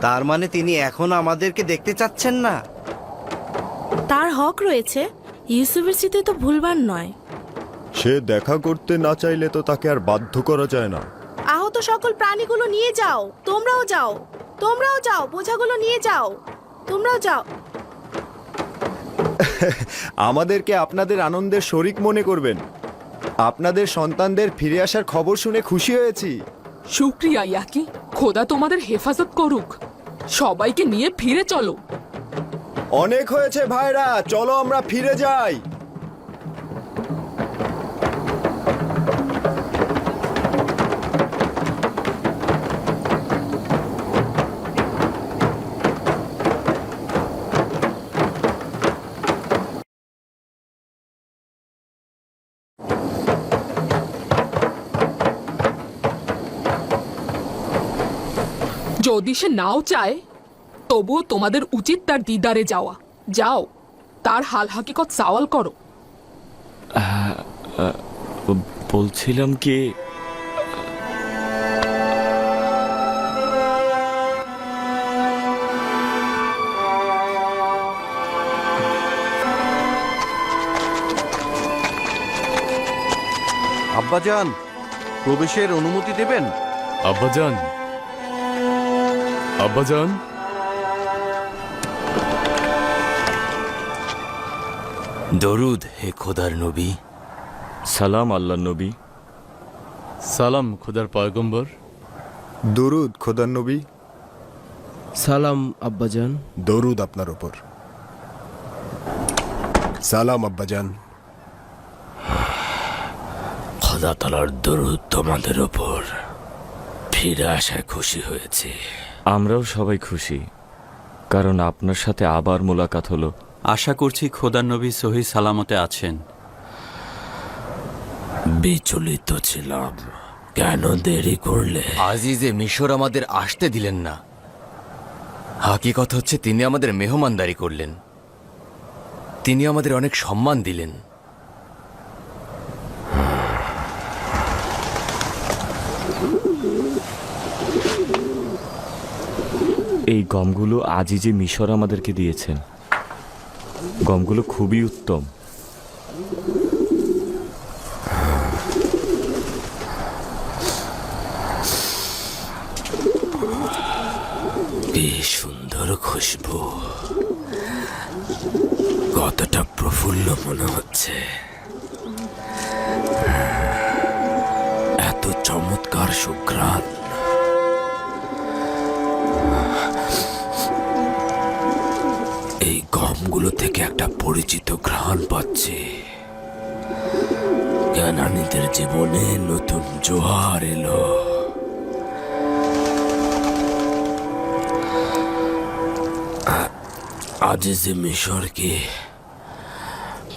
তার মানে তিনি এখন আমাদেরকে দেখতে চাচ্ছেন না। তার হক রয়েছে, ইউসুফের স্মৃতি তো ভুলবার নয়। সে দেখা করতে না চাইলে তো তাকে আর বাধ্য করা যায় না। আহত আহত সকল প্রাণীগুলো নিয়ে যাও। তোমরাও যাও, তোমরাও যাও, বোঝাগুলো নিয়ে যাও, তোমরাও যাও। আমাদেরকে আপনাদের আনন্দের শরিক মনে করবেন। আপনাদের সন্তানদের ফিরে আসার খবর শুনে খুশি হয়েছি। শুক্রিয়া ইয়াকি, খোদা তোমাদের হেফাজত করুক। সবাইকে নিয়ে ফিরে চলো। অনেক হয়েছে ভাইরা, চলো আমরা ফিরে যাই। যদি সে নাও চায়, তবুও তোমাদের উচিত তার দিদারে যাওয়া। যাও, তার হাল হাকিকত সওয়াল করো। বলছিলাম কি, আব্বাজান, প্রবেশের অনুমতি দেবেন? আব্বাজান, আব্বাজান, দরুদ হে খোদার নবী। সালাম আল্লাহ নবী। সালাম খোদার পয়গম্বর। দরুদ খোদার নবী। সালাম আব্বাজান। দরুদ আপনার উপর। সালাম আব্বাজান। খোদা তাআলার দরুদ তোমাদের উপর। ফিরে আসায় খুশি হয়েছে। আমরাও সবাই খুশি, কারণ আপনার সাথে আবার মোলাকাত হলো। আশা করছি খোদার নবী সহি সালামতে আছেন। বিচলিত ছিলাম, কেন দেরি করলে? আজিজে মিশর আমাদের আসতে দিলেন না। হাকিকত হচ্ছে তিনি আমাদের মেহমানদারি করলেন। তিনি আমাদের অনেক সম্মান দিলেন। এই গমগুলো আজই যে মিশর আমাদেরকে দিয়েছেন, গমগুলো খুবই উত্তম। কি সুন্দর খুশবু, কতটা প্রফুল্ল মনে হচ্ছে। এত চমৎকার সুঘ্রাণ। এই গমগুলো থেকে একটা পরিচিত ঘ্রাণ পাচ্ছে। জ্ঞানানীদের জীবনে নতুন জোয়ার এলো। আজিজে মিশরকে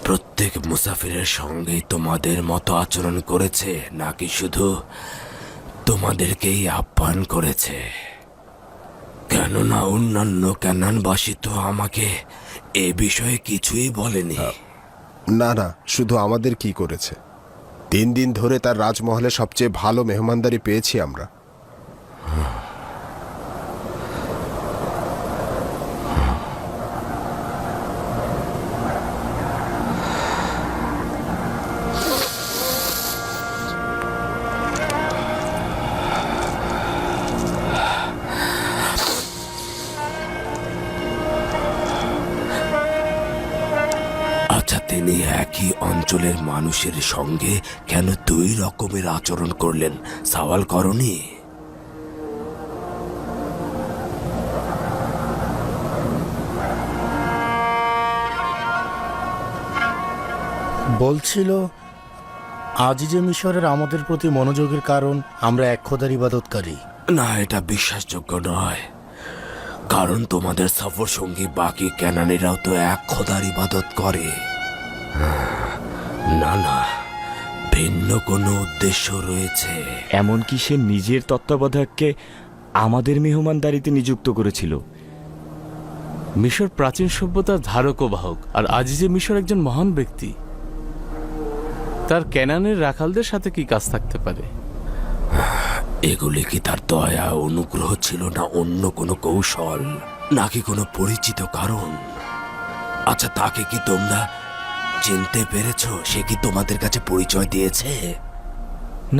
প্রত্যেক মুসাফিরের সঙ্গেই তোমাদের মতো আচরণ করেছে, নাকি শুধু তোমাদেরকেই আহ্বান করেছে? কেননা অন্যান্য ক্যানানবাসী তো আমাকে এ বিষয়ে কিছুই বলেনি। না না, শুধু আমাদের কি করেছে। 3 দিন ধরে তার রাজমহলে সবচেয়ে ভালো মেহমানদারি পেয়েছি আমরা। আচ্ছা, তিনি একই অঞ্চলের মানুষের সঙ্গে কেন 2 রকমের আচরণ করলেন, সওয়াল করনি? বলছিল আজিজে মিশরের আমাদের প্রতি মনোযোগের কারণ আমরা এক খোদার ইবাদতকারী। না, এটা বিশ্বাসযোগ্য নয়। কারণ তোমাদের সফর সঙ্গী বাকি ক্যানানিরাও তো এক খোদার ইবাদত করে। না না, ভিন্ন কোনো উদ্দেশ্য রয়েছে। এমনকি সে নিজের তত্ত্বাবধায়ককে আমাদের মেহমানদারিতে নিযুক্ত করেছিল। মিশর প্রাচীন সভ্যতার ধারক ও বাহক, আর আজিজে মিশর একজন মহান ব্যক্তি। তার ক্যানানের রাখালদের সাথে কি কাজ থাকতে পারে? এগুলি কি তার দয়া অনুগ্রহ ছিল, না অন্য কোনো কৌশল, নাকি কোনো পরিচিত কারণ? আচ্ছা, তাকে কি তোমরা চিনতে পেরেছ? সে কি তোমাদের কাছে পরিচয় দিয়েছে?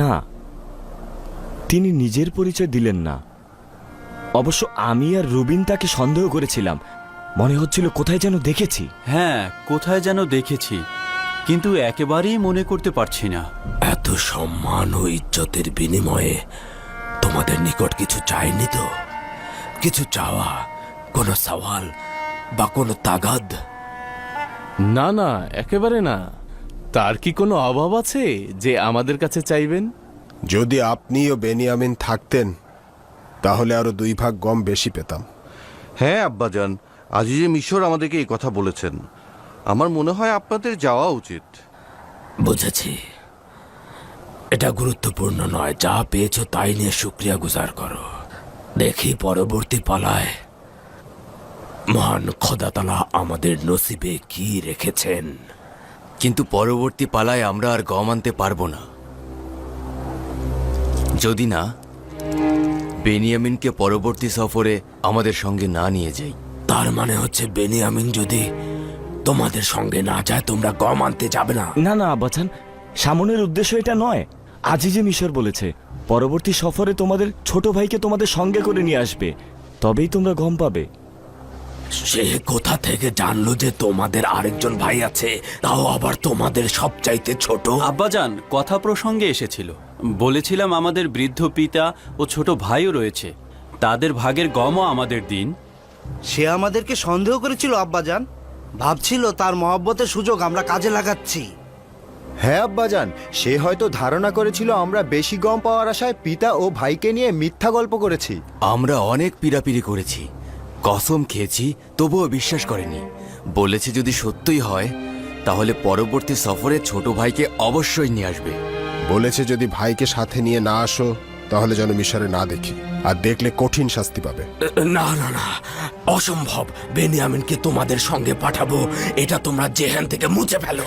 না, তিনি নিজের পরিচয় দিলেন না। অবশ্য আমি আর রুবিন তাকে সন্দেহ করেছিলাম, মনে হচ্ছিল কোথায় যেন দেখেছি। হ্যাঁ, কোথায় যেন দেখেছি, কিন্তু একেবারেই মনে করতে পারছি না। এত সম্মান ও ইজ্জতের বিনিময়ে তোমাদের নিকট কিছু চাইনি তো? কিছু চাওয়া, কোনো সওয়াল বা কোনো তাগাদ? না না, একেবারে না। তার কি কোনো অভাব আছে যে আমাদের কাছে চাইবেন? যদি আপনি ও বেনিয়ামিন থাকতেন তাহলে আরো 2 ভাগ গম বেশি পেতাম। হ্যাঁ আব্বাজান, আজিজে মিশর আমাদেরকে এই কথা বলেছেন। আমার মনে হয় আপনাদের যাওয়া উচিত। বুঝেছি, এটা গুরুত্বপূর্ণ নয়। যা পেয়েছো তাই নিয়ে শুকরিয়া গুজার করো। দেখি পরবর্তী পালায় মহান খোদা তাআলা আমাদের নসিবে কি রেখেছেন। কিন্তু পরবর্তী পালায় আমরা আর গম আনতে পারবো না, যদি না বেনিয়ামিনকে পরবর্তী সফরে আমাদের সঙ্গে না নিয়ে যাই। তার মানে হচ্ছে বেনিয়ামিন যদি তোমাদের সঙ্গে না যায় তোমরা গম আনতে যাবে না? না না আব্বাজান, সামনের উদ্দেশ্য এটা নয়। আজিজে মিশর বলেছে পরবর্তী সফরে তোমাদের ছোট ভাইকে তোমাদের সঙ্গে করে নিয়ে আসবে, তবেই তোমরা গম পাবে। সে কোথা থেকে জানলো যে তোমাদের আরেকজন ভাই আছে, তাও আবার তোমাদের সবচাইতে ছোট? আব্বাজান, কথা প্রসঙ্গে এসেছিল। বলেছিলাম আমাদের বৃদ্ধ পিতা ও ছোট ভাইও রয়েছে, তাদের ভাগের গমও আমাদের দিন। সে আমাদেরকে সন্দেহ করেছিল আব্বাজান, ভাবছিল তার মহব্বতের সুযোগ আমরা কাজে লাগাচ্ছি। হ্যাঁ আব্বাজান, সে হয়তো ধারণা করেছিল আমরা বেশি গম পাওয়ার আশায় পিতা ও ভাইকে নিয়ে মিথ্যা গল্প করেছি। আমরা অনেক পীড়াপিড়ি করেছি, কসম খেয়েছি, তবুও বিশ্বাস করেনি। বলেছে যদি সত্যই হয় তাহলে পরবর্তী সফরে ছোট ভাইকে অবশ্যই নিয়ে আসবে। বলেছে যদি ভাইকে সাথে নিয়ে না আসো তাহলে যেন মিশরে না দেখি, আর দেখলে কঠিন শাস্তি পাবে। না না না, অসম্ভব। বেনিয়ামিনকে তোমাদের সঙ্গে পাঠাবো, এটা তোমরা জেহান থেকে মুছে ফেলো।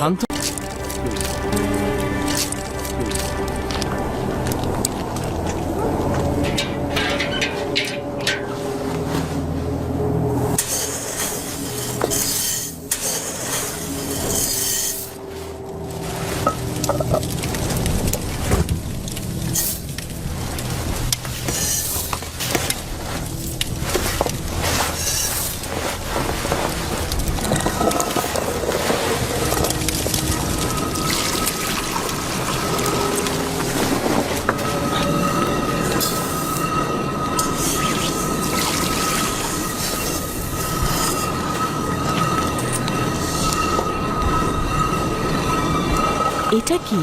এটা কি?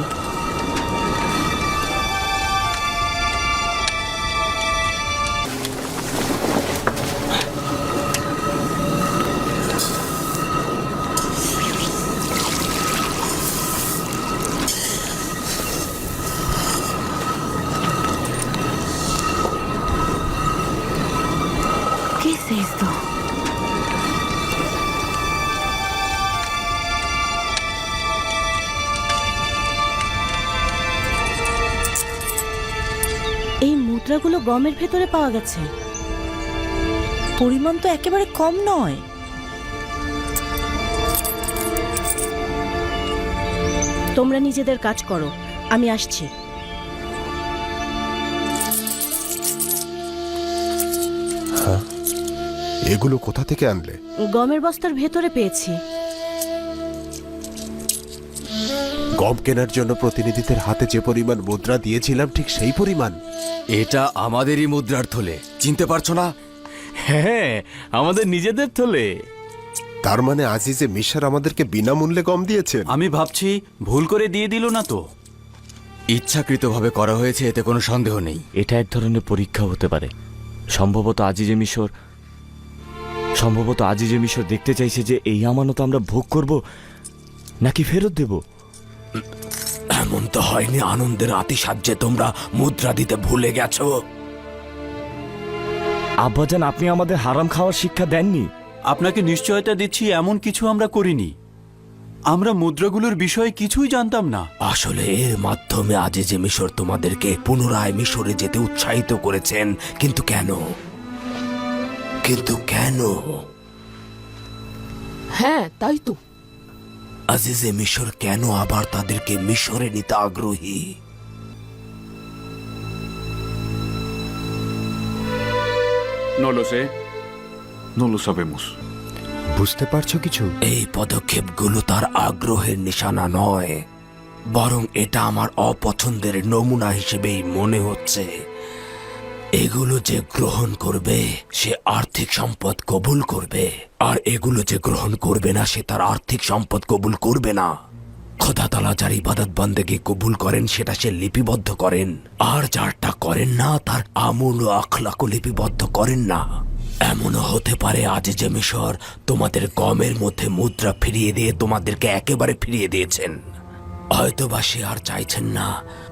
¿Qué es esto? এই মুদ্রাগুলো গমের ভেতরে পাওয়া গেছে। পরিমাণ তো একেবারে কম নয়। তোমরা নিজেদের কাজ করো, আমি আসছি। এগুলো কোথা থেকে আনলে? গমের বস্তার ভেতরে পেয়েছি। গম কেনার জন্য প্রতিনিধিদের হাতে যে পরিমাণ মুদ্রা দিয়েছিলাম ঠিক সেই পরিমাণ। এটা আমাদেরই মুদ্রার থলে, চিনতে পারছো না? হ্যাঁ, আমাদের নিজেদের থলে। তার মানে আজিজে মিশর আমাদেরকে বিনামূল্যে গম দিয়েছেন? আমি ভাবছি ভুল করে দিয়ে দিল না তো। ইচ্ছাকৃতভাবে করা হয়েছে, এতে কোনো সন্দেহ নেই। এটা এক ধরনের পরীক্ষা হতে পারে। সম্ভবত আজিজে মিশর দেখতে চাইছে যে এই আমানত আমরা ভোগ করব নাকি ফেরত দেব। এমন তো হয়নি আনন্দের আতিশয্যে তোমরা মুদ্রা দিতে ভুলে গেছো? আব্বাজান, আপনি আমাদের হারাম খাওয়ার শিক্ষা দেননি। আপনাকে নিশ্চয়তা দিচ্ছি এমন কিছু আমরা করিনি। আমরা মুদ্রাগুলোর বিষয়ে কিছুই জানতাম না। আসলে এর মাধ্যমে আজিজে মিশর তোমাদেরকে পুনরায় মিশরে যেতে উৎসাহিত করেছেন। কিন্তু কেন? হ্যাঁ, তাই তো। আজিজে মিশর কেন আবার তাদেরকে মিশরে নিতে আগ্রহী? No lo sé. No lo sabemos. বুঝতে পারছো কিছু? এই পদক্ষেপগুলো তার আগ্রহের নিশানা নয়, বরং এটা আমার অপছন্দের নমুনা হিসেবেই মনে হচ্ছে। এগুলো যে গ্রহণ করবে সে আর্থিক সম্পদ কবুল করবে, আর এগুলো যে গ্রহণ করবে না সে তার আর্থিক সম্পদ কবুল করবে না। খোদা তাআলা যার ইবাদত বন্দেগী কবুল করেন সেটা সে লিপিবদ্ধ করেন, আর যারটা করেন না তার আমল ও আখলাকও লিপিবদ্ধ করেন না। এমনও হতে পারে আজিজে মিশর তোমাদের গমের মধ্যে মুদ্রা ফিরিয়ে দিয়ে তোমাদেরকে একেবারে ফিরিয়ে দিয়েছেন। হয়তোবা সে আর চাইছেন না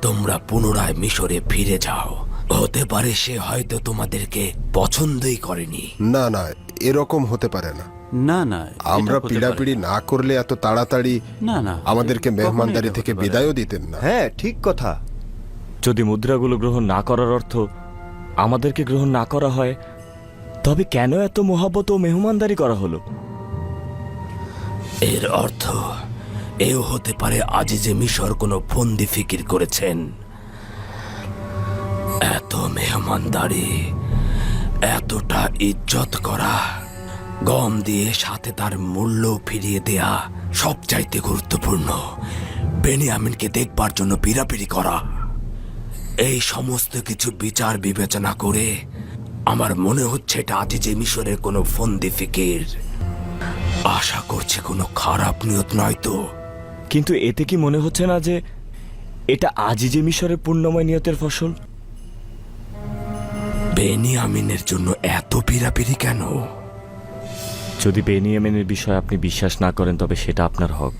তোমরা পুনরায় মিশরে ফিরে যাও। হতে পারে সে হয়তো তোমাদেরকে পছন্দই করেনি। না না, এরকম হতে পারে না। না না, আমরা পিড়াপিড়ি না করলে এত তাড়াতাড়ি না না, আমাদেরকে মেহমানদারি থেকে বিদায়ও দিতেন না। হ্যাঁ, ঠিক কথা। যদি মুদ্রাগুলো গ্রহণ না করার অর্থ আমাদেরকে গ্রহণ না করা হয়, তবে কেন এত মোহাব্বত ও মেহমানদারি করা হলো? এর অর্থ এও হতে পারে আজিজে মিশর কোনো ফন্দি ফিকির করেছেন। এত মেহমানদারি, এতটা ইজ্জত করা, গম দিয়ে সাথে তার মূল্য ফিরিয়ে দেয়া সবচাইতে গুরুত্বপূর্ণ। বেনিয়ামিনকে দেখবার জন্য পিড়াপিড়ি করা, এই সমস্ত কিছু বিচার বিবেচনা করে আমার মনে হচ্ছে এটা আজিজে মিশরের কোনো ফন্দি ফিকির। আশা করছি কোনো খারাপ নিয়ত নয় তো। কিন্তু এতে কি মনে হচ্ছে না যে এটা আজিজে মিশরের পূর্ণময় নিয়তের ফসল? বেনিয়ামিনের জন্য এত পিড়াপিড়ি কেন? যদি বেনিয়ামিনের বিষয়ে আপনি বিশ্বাস না করেন তবে সেটা আপনার হক,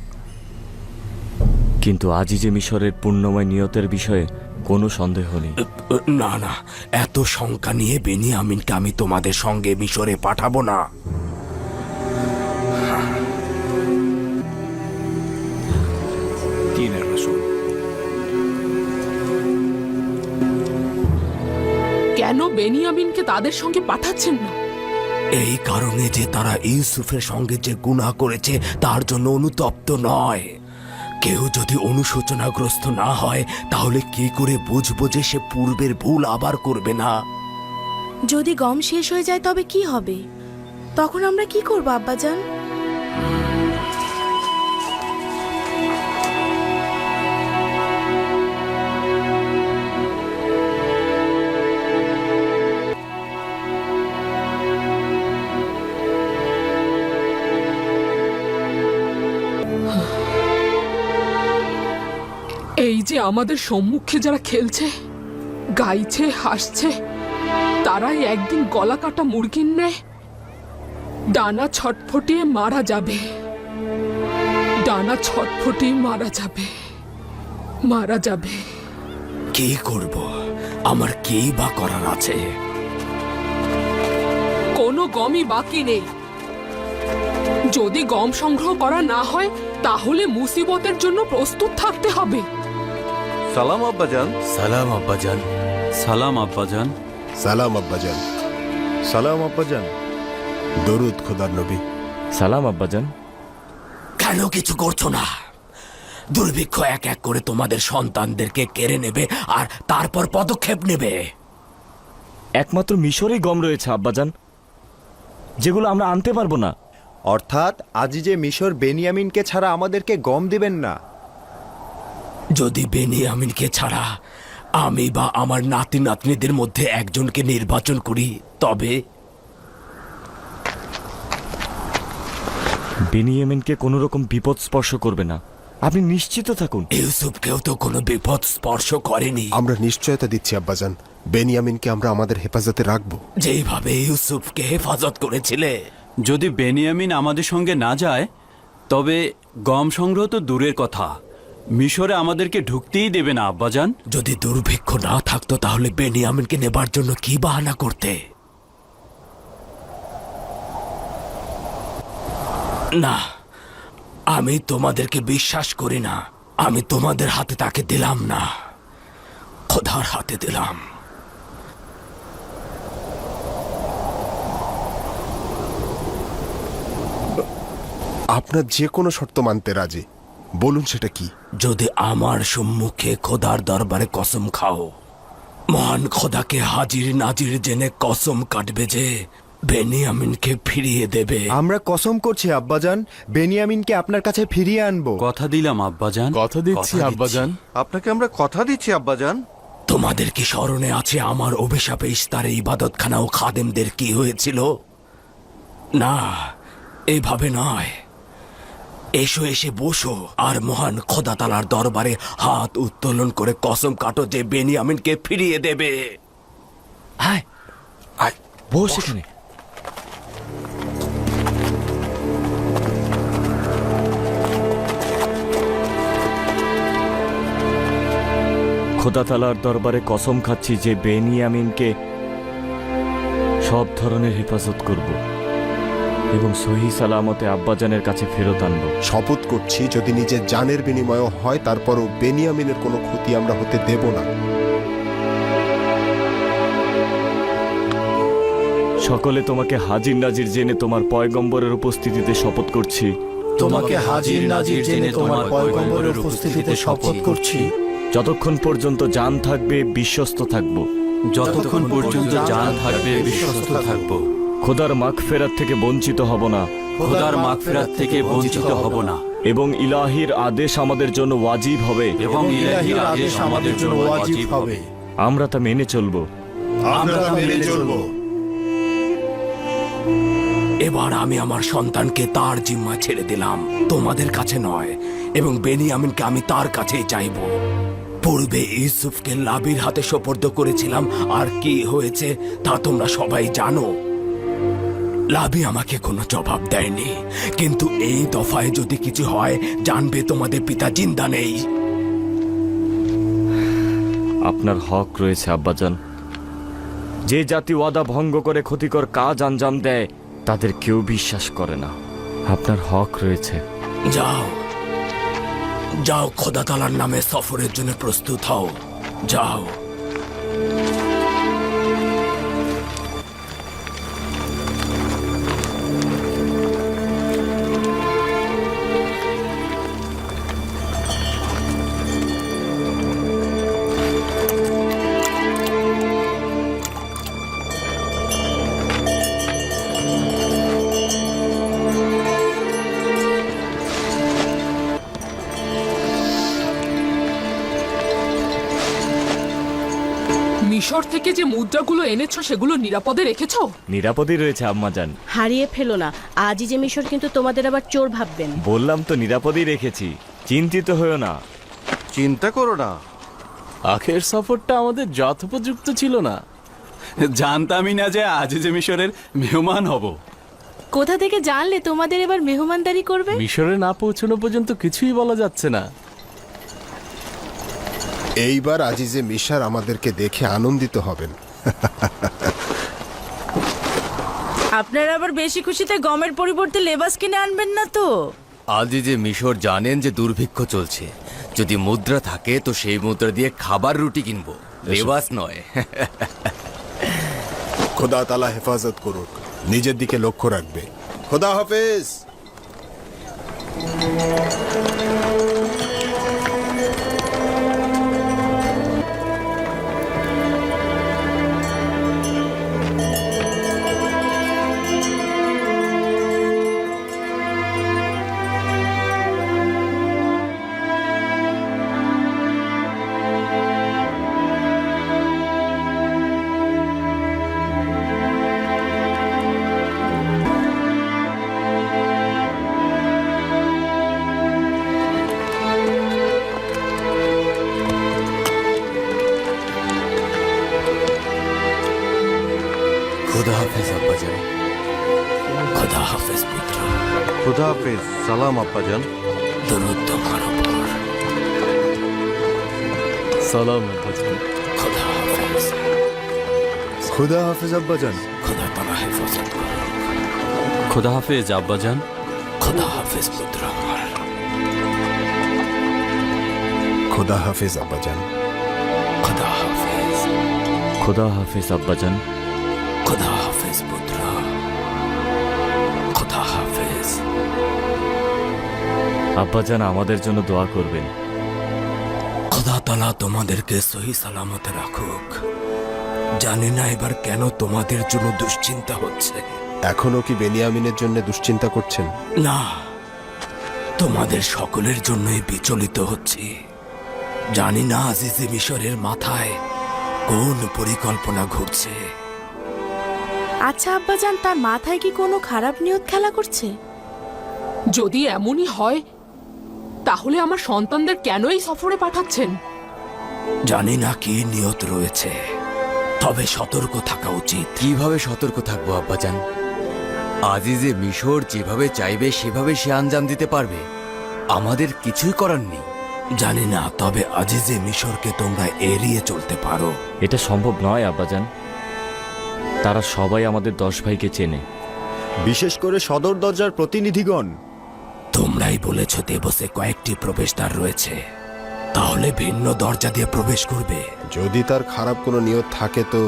কিন্তু আজিজে মিশরের পূর্ণময় নিয়তের বিষয়ে কোনো সন্দেহ নেই। না না, এত শঙ্কা নিয়ে বেনিয়ামিনকে আমি তোমাদের সঙ্গে মিশরে পাঠাবো না। Tienes razón. কেন বেনিয়ামিনকে তাদের সঙ্গে পাঠাচ্ছেন না? এই কারণে যে তারা ইউসুফের সঙ্গে যে গুনাহ করেছে তার জন্য অনুতপ্ত নয়। কেউ যদি অনুশোচনাগ্রস্ত না হয় তাহলে কি করে বুঝবো যে সে পূর্বের ভুল আবার করবে না? যদি গম শেষ হয়ে যায় তবে কি হবে? তখন আমরা কি করব আব্বাজান? এই যে আমাদের সম্মুখে যারা খেলছে, গাইছে, হাসছে, তারাই একদিন গলা কাটা মুরগির ন্যায় ডানা ছটফটিয়ে মারা যাবে। ডানা ছটফটিয়ে মারা যাবে, মারা যাবে। কি করব? আমার কি বা করার আছে? কোনো গমই বাকি নেই। যদি গম সংগ্রহ করা না হয় তাহলে মুসিবতের জন্য প্রস্তুত থাকতে হবে। সালাম আব্বাজান। সালাম আব্বাজান। সালাম আব্বাজান। সালাম আব্বাজান। সালাম আব্বাজান। দরুদ খোদার নবী। সালাম আব্বাজান। কেন কিছু করছো না? দুর্ভিক্ষ এক এক করে তোমাদের সন্তানদেরকে কেড়ে নেবে আর তারপর পদক্ষেপ নেবে। একমাত্র মিশরেই গম রয়েছে আব্বাজান, যেগুলো আমরা আনতে পারবো না। অর্থাৎ আজিজে মিশর বেনিয়ামিনকে ছাড়া আমাদেরকে গম দিবেন না। যদি বেনিয়ামিনকে ছাড়া আমি বা আমার নাতি নাতনিদের মধ্যে একজনকে নির্বাচন করি তবে? বেনিয়ামিনকে কোনো রকম বিপদ স্পর্শ করবে না, আপনি নিশ্চিত থাকুন। ইউসুফকেও তো কোনো বিপদ স্পর্শ করেনি। আমরা নিশ্চয়তা দিচ্ছি আব্বাজান, বেনিয়ামিনকে আমরা আমাদের হেফাজতে রাখবো। যেইভাবে ইউসুফকে হেফাজত করেছিলে। যদি বেনিয়ামিন আমাদের সঙ্গে না যায় তবে গম সংগ্রহ তো দূরের কথা, মিশরে আমাদেরকে ঢুকতেই দেবে না আব্বাজান। যদি দুর্ভিক্ষ না থাকতো তাহলে বেনিয়ামিনকে নেবার জন্য কি বাহানা করতে? না, আমি তোমাদেরকে বিশ্বাস করি না। আমি তোমাদের হাতে তাকে দিলাম না, খোদার হাতে দিলাম। আপনার যে কোনো শর্ত মানতে রাজি, বলুন সেটা কি? যদি আমার সম্মুখে খোদার দরবারে কসম খাও মহান খোদাকে হাজির নাজির জেনে কসম কাটবে যে বেনিয়ামিনকে ফিরিয়ে দেবে। আমরা কসম করছি আব্বাজান, বেনিয়ামিনকে আপনার কাছে ফিরিয়ে আনবো। কথা দিলাম আব্বাজান। কথা দিচ্ছি আব্বাজান। আপনাকে আমরা কথা দিচ্ছি আব্বাজান। তোমাদের কি স্মরণে আছে আমার অভিশাপে ইস্তারে ইবাদতখানা ও খাদেমদের কি হয়েছিল? না, এভাবে নয়। এসো, এসে বসো আর মহান খোদা তাআলার দরবারে হাত উত্তোলন করে কসম কাটো যে বেনিয়ামিনকে ফিরিয়ে দেবে। হায় আয় বস এখানে। খোদা তাআলার দরবারে কসম খাচ্ছি যে বেনিয়ামিনকে সব ধরনের হেফাজত করব এবং সহি সালামতে আব্বাজানের কাছে ফেরত আনব। শপথ করছি যদি নিজের জানের বিনিময়ও হয় তারপরও বেনিয়ামিনের কোনো ক্ষতি আমরা হতে দেব না। সকলে তোমাকে হাজির নাজির জেনে তোমার পয়গম্বরের উপস্থিতিতে শপথ করছি। তোমাকে হাজির নাজির জেনে তোমার পয়গম্বরের উপস্থিতিতে শপথ করছি। যতক্ষণ পর্যন্ত জান থাকবে বিশ্বস্ত থাকব। যতক্ষণ পর্যন্ত জান থাকবে বিশ্বস্ত থাকব। খোদার মাগফিরাত থেকে বঞ্চিত হব না। খোদার মাগফিরাত থেকে বঞ্চিত হব না। এবং ইলাহির আদেশ আমাদের জন্য ওয়াজিব হবে। এবং ইলাহির আদেশ আমাদের জন্য ওয়াজিব হবে। আমরা তা মেনে চলব। আমরা মেনে চলব। এবার আমি আমার সন্তানকে তার জিম্মা ছেড়ে দিলাম, তোমাদের কাছে নয়, এবং বেনিয়ামিনকে আমি তার কাছেই চাইব। পূর্বে ইউসুফকে লাবির হাতে সোপর্দ করেছিলাম, আর কি হয়েছে তা তোমরা সবাই জানো। লাবি আমাকে কোনো জবাব দেয়নি, কিন্তু এই দফায় যদি কিছু হয় জানবে তোমাদের পিতা জিন্দা নেই। আপনার হক রয়েছে আব্বাজান। যে জাতি ওয়াদা ভঙ্গ করে ক্ষতিকর কাজ আঞ্জাম দেয় তাদের কেউ বিশ্বাস করে না। আপনার হক রয়েছে। যাও, যাও, খোদা তাআলার নামে সফরের জন্য প্রস্তুত হও। যাও। মিশর থেকে যে মুদ্রাগুলো এনেছো সেগুলো নিরাপদে রেখেছো? নিরাপদই রয়েছে আম্মাজান। হারিয়ে ফেলো না, আজই যে মিশর কিন্তু তোমাদের আবার চোর ভাববেন। বললাম তো নিরাপদই রেখেছি, চিন্তিত হয়েও না। চিন্তা করো না। আখের সফরটা আমাদের যথোপযুক্ত ছিল না। জানতামই না যে আজ যে মিশরের মেহমান হব। কোথা থেকে জানলে তোমাদের এবার মেহমানদারি করবে? মিশরে না পৌঁছানো পর্যন্ত কিছুই বলা যাচ্ছে না। এইবার আজিজে মিশর আমাদেরকে দেখে আনন্দিত হবেন। আপনারা আবার বেশি খুশিতে গমের পরিবর্তে লেবাস কিনে আনবেন না তো? আজিজে মিশর জানেন যে দুর্ভিক্ষ চলছে। যদি মুদ্রা থাকে তো সেই মুদ্রা দিয়ে খাবার রুটি কিনবো, লেবাস নয়। খোদা তাআলা হেফাজত করুক, নিজের দিকে লক্ষ্য রাখবে। খোদা হাফেজ। খোদা হাফেজ আব্বাজান। খোদা হাফেজ পুত্র। খুদা হাফেজ। সালাম আব্বাজান। দরুদ তোমার উপর। সালাম আব্বাজান। খোদা হাফেজ। খুদা হাফেজ আব্বাজান। খোদা তাআলা হেফাজত করুক। খোদা হাফেজ আব্বাজান। খোদা হাফেজ পুত্র আমার। খোদা হাফেজ আব্বাজান। খোদা হাফেজ। খোদা হাফেজ আব্বাজান। খোদা হাফেজ পুত্র। খোদা হাফেজ। আব্বাজান আমাদের জন্য দোয়া করবেন। খোদা খোদা তাআলা তোমাদেরকে সহি সালামতে রাখুক। জানি না এবার কেন তোমাদের জন্য দুশ্চিন্তা হচ্ছে। এখনো কি বেনিয়ামিনের জন্য দুশ্চিন্তা করছেন? না, তোমাদের সকলের জন্যই বিচলিত হচ্ছি। জানি না আজিজে মিশরের মাথায় কোন পরিকল্পনা ঘুরছে। আচ্ছা আব্বাজান, তার মাথায় কি কোনো খারাপ নিয়ত খেলা করছে? যদি এমনই হয় তাহলে আমার সন্তানদের কেন এই সফরে পাঠাচ্ছেন? জানি না কি নিয়ত রয়েছে, তবে সতর্ক থাকা উচিত। কিভাবে সতর্ক থাকবো আব্বাজান? আজিজে মিশর যেভাবে চাইবে সেভাবে সে আঞ্জাম দিতে পারবে, আমাদের কিছুই করার নেই। জানি না, তবে আজিজে মিশরকে তোমরা এড়িয়ে চলতে পারো। এটা সম্ভব নয় আব্বাজান। তারা সবাই আমাদের 10 ভাইকে চেনে। বিশেষ করে সদর দরজার প্রতিনিধিগণ। তোমরাই বলেছ দেবসে কয়েকটি প্রবেশদ্বার রয়েছে, তাহলে ভিন্ন দরজা দিয়ে প্রবেশ করবে। যদি তার খারাপ কোনো নিয়ত থাকে তো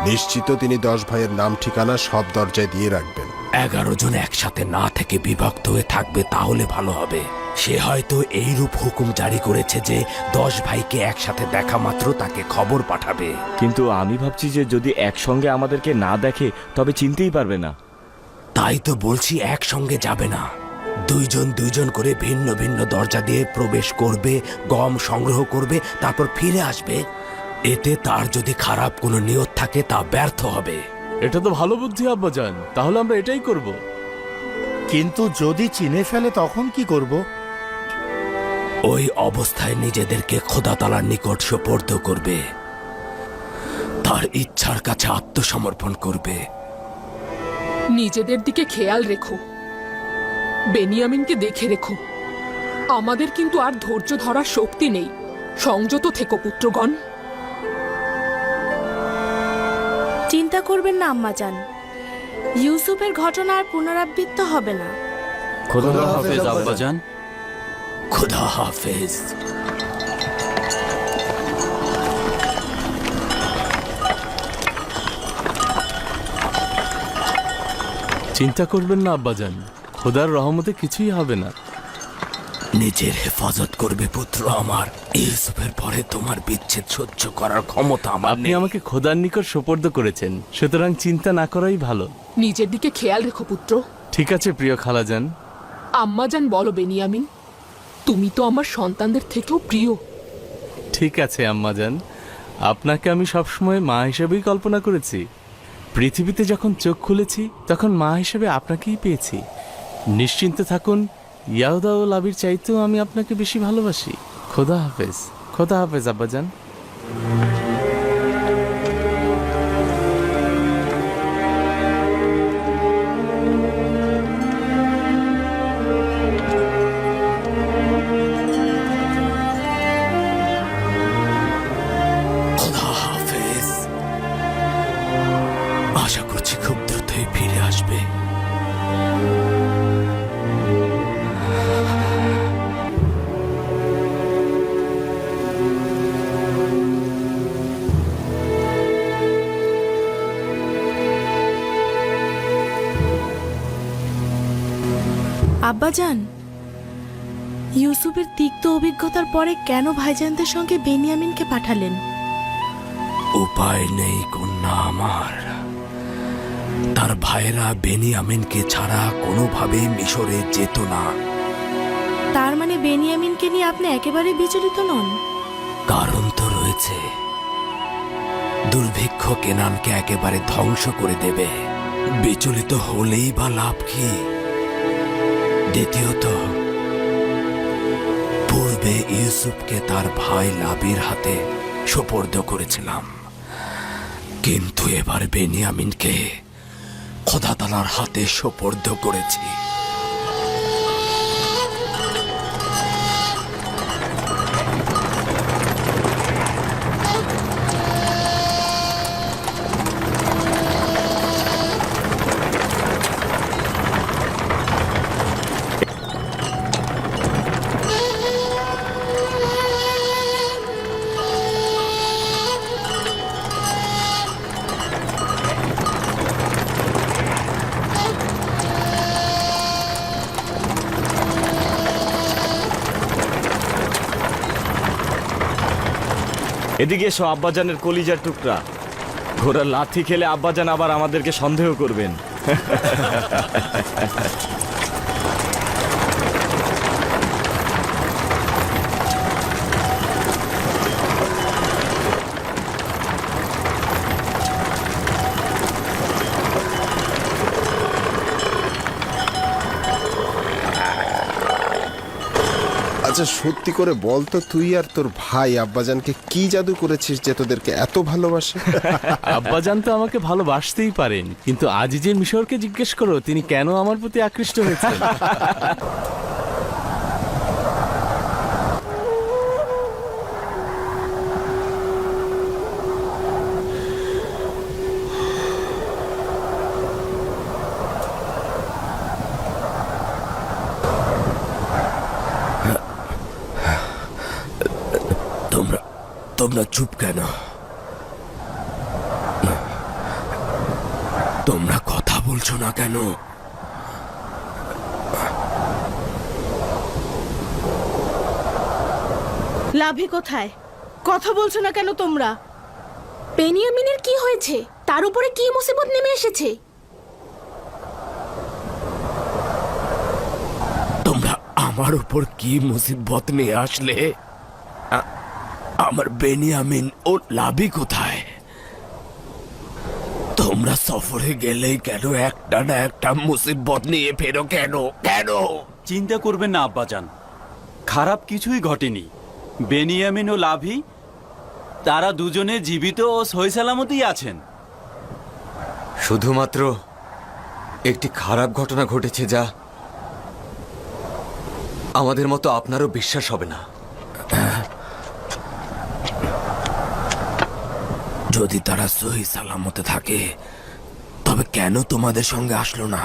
নিশ্চিত তিনি 10 ভাইয়ের নাম ঠিকানা সব দরজায় দিয়ে রাখবেন। 11 জন একসাথে না থেকে বিভক্ত হয়ে থাকবে, তাহলে ভালো হবে। সে হয়তো এইরূপ হুকুম জারি করেছে যে 10 ভাইকে একসাথে দেখা মাত্র তাকে খবর পাঠাবে। কিন্তু আমি ভাবছি যে যদি একসঙ্গে আমাদেরকে না দেখে তবে চিনতেই পারবে না। তাই তো বলছি একসঙ্গে যাবে না, দুইজন দুইজন করে ভিন্ন ভিন্ন দরজা দিয়ে প্রবেশ করবে, গম সংগ্রহ করবে, তারপর ফিরে আসবে। এতে তার যদি খারাপ কোনো নিয়ত থাকে তা ব্যর্থ হবে। এটা তো ভালো বুদ্ধি আব্বাজান, তাহলে আমরা এটাই করব। কিন্তু যদি চিনে ফেলে তখন কি করব? ওই অবস্থায় নিজেদেরকে খোদা তাআলার নিকট সোপর্দ করবে, তার ইচ্ছার কাছে আত্মসমর্পণ করবে। নিজেদের দিকে খেয়াল রেখো, বেনিয়ামিনকে দেখে রেখো। আমাদের কিন্তু আর ধৈর্য ধরার শক্তি নেই। সংযত থেকো পুত্রগণ। চিন্তা করবেন না আম্মাজান, ইউসুফের ঘটনা আর পুনরাবৃত্ত হবে না। খোদা হাফেজ আব্বাজান। খোদা হাফেজ। চিন্তা করবেন না আব্বাজান, খোদার রহমতে কিছুই হবে না। নিজের হেফাজত করবে পুত্র আমার। ইউসুফের পরে তোমার বিচ্ছেদ সহ্য করার ক্ষমতা আমার আপনি নেই। আমাকে খোদার নিকট সোপর্দ করেছেন, সুতরাং চিন্তা না করাই ভালো। নিজের দিকে খেয়াল রেখো পুত্র। ঠিক আছে প্রিয় খালাজান। আম্মাজান বলো বেনিয়ামিন, তুমি তো আমার সন্তানদের থেকেও প্রিয়। ঠিক আছে আম্মাজান, আপনাকে আমি সবসময় মা হিসেবেই কল্পনা করেছি। পৃথিবীতে যখন চোখ খুলেছি তখন মা হিসেবে আপনাকেই পেয়েছি। নিশ্চিন্তে থাকুন, ইয়াহুদা ও লাবির চাইতেও আমি আপনাকে বেশি ভালোবাসি। খোদা হাফেজ। খোদা হাফেজ আব্বাজান। খোদা হাফেজ। আশা করছি খুব দ্রুতই ফিরে আসবে। আব্বাজান, ইউসুফের তিক্ত অভিজ্ঞতার পরে কেন ভাইজানদের সঙ্গে বেনিয়ামিনকে পাঠালেন? উপায় নেই কন্যা আমার। তার ভাইরা বেনিয়ামিনকে ছাড়া কোনোভাবেই মিশরে যেত না। তার মানে বেনিয়ামিনকে নিয়ে আপনি একেবারে বিচলিত নন? কারণ তো রয়েছে। দুর্ভিক্ষ কেনানকে একেবারে ধ্বংস করে দেবে। বিচলিত হলেই বা লাভ কি? দ্বিতীয়ত, পূর্বে ইউসুফকে তার ভাই লাবির হাতে সোপর্দ করেছিলাম, কিন্তু এবার বেনিয়ামিনকে খোদা তাআলার হাতে সোপর্দ করেছি। এদিকে এসো আব্বাজানের কলিজার টুকরা। ঘোড়ার লাথি খেলে আব্বাজান আবার আমাদেরকে সন্দেহ করবেন। আচ্ছা সত্যি করে বল তো, তুই আর তোর ভাই আব্বাজানকে কি জাদু করেছিস যে তোদেরকে এত ভালোবাসে? আব্বাজান তো আমাকে ভালোবাসতেই পারেন, কিন্তু আজিজে মিশরকে জিজ্ঞেস করো তিনি কেন আমার প্রতি আকৃষ্ট হয়েছেন। তোমরা চুপ কেন? তোমরা কথা বলছো না কেন? লাভি কোথায়? কথা বলছো না কেন তোমরা? বেনিয়ামিনের কি হয়েছে? তার উপরে কি মুসিবত নেমে এসেছে? তোমরা আমার উপর কি মুসিবত নিয়ে আসলে? আমার বেনিয়ামিন ও লাভি কোথায়? তোমরা সফরে গেলেই কেন একটা না একটা মুসিবত নিয়ে ফেরো কেন? কেন? চিন্তা করবেন না আব্বাজান, খারাপ কিছুই ঘটেনি। বেনিয়ামিন ও লাভি তারা দুজনে জীবিত ও সহি সালামতই আছেন। শুধুমাত্র একটি খারাপ ঘটনা ঘটেছে যা আমাদের মতো আপনারও বিশ্বাস হবে না। যদি তারা সহি সালামতে থাকে তবে কেন তোমাদের সঙ্গে আসলো না?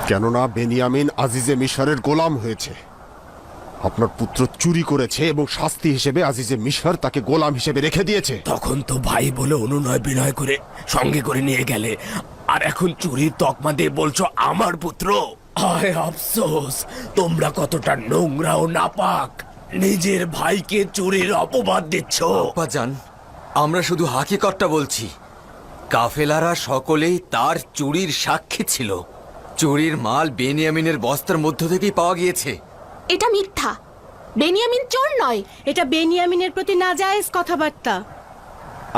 কেননা বেনিয়ামিন আজিজে মিশরের গোলাম হয়েছে। আপনার পুত্র চুরি করেছে এবং শাস্তি হিসেবে আজিজে মিশর তাকে গোলাম হিসেবে রেখে দিয়েছে। তখন তো ভাই বলে অনুনয় বিনয় করে সঙ্গে করে নিয়ে গেলে, আর এখন চুরির তকমা দিয়ে বলছো আমার পুত্র। হায় আফসোস, তোমরা কতটা নোংরা ও নাপাক, নিজের ভাইকে চুরির অপবাদ দিচ্ছ। আব্বাজান, আমরা শুধু হাকিকতটা বলছি। কাফেলারা সকলেই তার চুরির সাক্ষী ছিল। চুরির মাল বেনিয়ামিনের বস্তার মধ্য থেকেই পাওয়া গিয়েছে। এটা মিথ্যা। বেনিয়ামিন চোর নয়। এটা বেনিয়ামিনের প্রতি নাজায়েজ কথাবার্তা।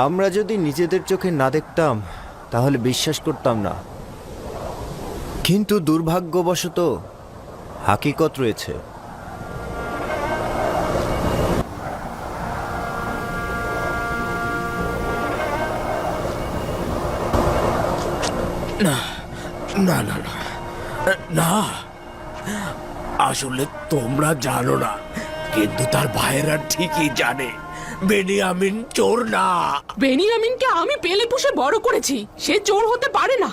আমরা যদি নিজেদের চোখে না দেখতাম তাহলে বিশ্বাস করতাম না, কিন্তু দুর্ভাগ্যবশত হাকিকত রয়েছে। না না না না না, আসলে তোমরা জানো না, কিন্তু তার ভাইয়েরা ঠিকই জানে বেনিয়ামিন চোর না। বেনিয়ামিনকে আমি পেলে পুষে বড় করেছি, সে চোর হতে পারে না।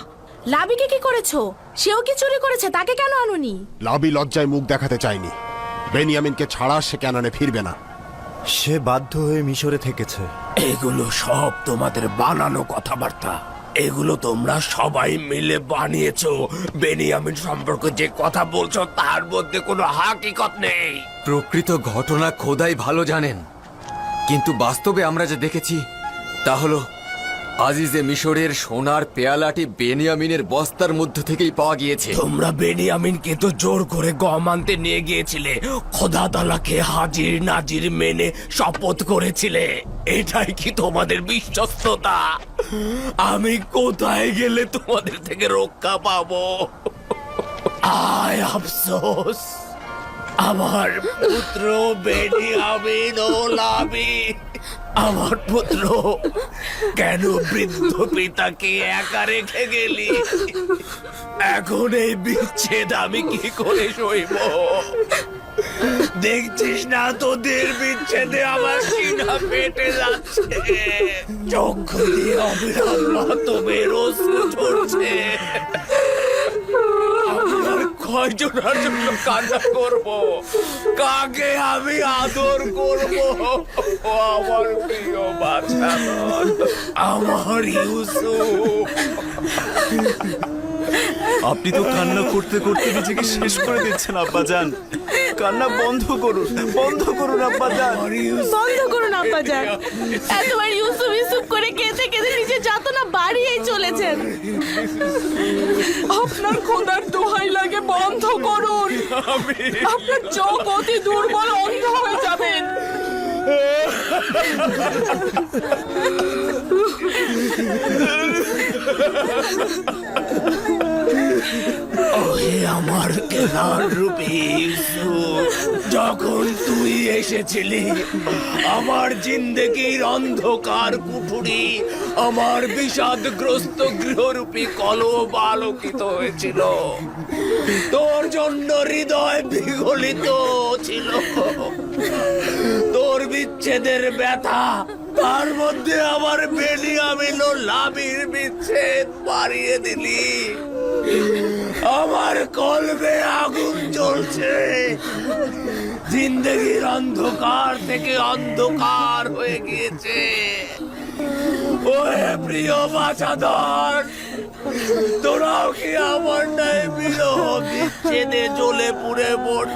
লাভিকে কি করেছো? সেও কি চুরি করেছে? তাকে কেন আনুনি? লাভি লজ্জায় মুখ দেখাতে চায়নি। বেনিয়ামিনকে ছাড়া সে কেনানে ফিরবে না। সে বাধ্য হয়ে মিশরে থেকেছে। এগুলো সব তোমাদের বানানো কথাবার্তা। এগুলো তোমরা সবাই মিলে বানিয়েছো। বেনিয়ামিন সম্পর্কে যে কথা বলছো তার মধ্যে কোনো হাকিকত নেই। প্রকৃত ঘটনা খোদাই ভালো জানেন, কিন্তু বাস্তবে আমরা যা দেখেছি তা হলো আজিজে মিশরের সোনার পেয়ালাটি বেনিয়ামিনের বস্তার মধ্য থেকেই পাওয়া গিয়েছে। তোমরা বেনিয়ামিনকে তো জোর করে গম আনতে নিয়ে গিয়েছিলে, খোদা তাআলাকে হাজির নাজির মেনে শপথ করেছিলে। এটাই কি তোমাদের বিশ্বস্ততা? আমি কোথায় গেলে তোমাদের থেকে রক্ষা পাবো? আয় আফসোস, আমার পুত্র বেনিয়ামিন ও লাভি, আমার পুত্র কেন বৃদ্ধ পিতাকে একা রেখে গেলি? এখন এই বিচ্ছেদ আমি কি করে সইব? দেখছিস না তোদের বিচ্ছেদে আমার সিনা ফেটে যাচ্ছে, চক্ষু দিয়ে অবিরাম মাতমের অশ্রু ঝরছে। কয়জনের জন্য কান্না করব? কাকে আমি আদর করব? আমার প্রিয় বাচ্চা, আমার ইউসুফ। আপনি তো কান্না করতে করতে নিজেকে শেষ করে দিচ্ছেন আব্বাজান। কান্না বন্ধ করুন আব্বাজান। বন্ধ করুন আব্বাজান। এতবার ইউসুফ ইউসুফ করে কেঁদে কেঁদে নিজে যাতনা বাড়িয়েই চলেছেন। আপনার খোদার দোহাই লাগে বন্ধ করুন। আপনার চোখ অতি দুর্বল, অন্ধ হয়ে যাবেন। ওহে আমার কেনার রূপে ইউসুফ, যখন তুই এসেছিলি আমার জিন্দেগির অন্ধকার কুঠুরি, আমার বিষাদগ্রস্ত গৃহরূপী কলব আলোকিত হয়েছিল। তোর জন্য হৃদয় বিগলিত ছিল। তোর বিচ্ছেদের ব্যথা, তার মধ্যে আমার বেনিয়ামিন ও লাভীর বিচ্ছেদ বাড়িয়ে দিলি। আমার কলবে আগুন জ্বলছে। জিন্দগির অন্ধকার থেকে অন্ধকার হয়ে গিয়েছে। ওহে প্রিয় বাছাধর, তোরাও কি আমার ন্যায় বিরহ বিচ্ছেদে জ্বলে পুড়ে মোট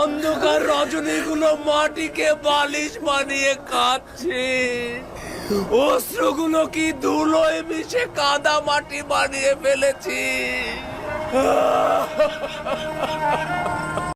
অন্ধকার রজনীগুলো মাটিকে বালিশ বানিয়ে কাঁদছে? অশ্রুগুলো কি ধুলোয় মিশে কাদা মাটি বানিয়ে ফেলেছি?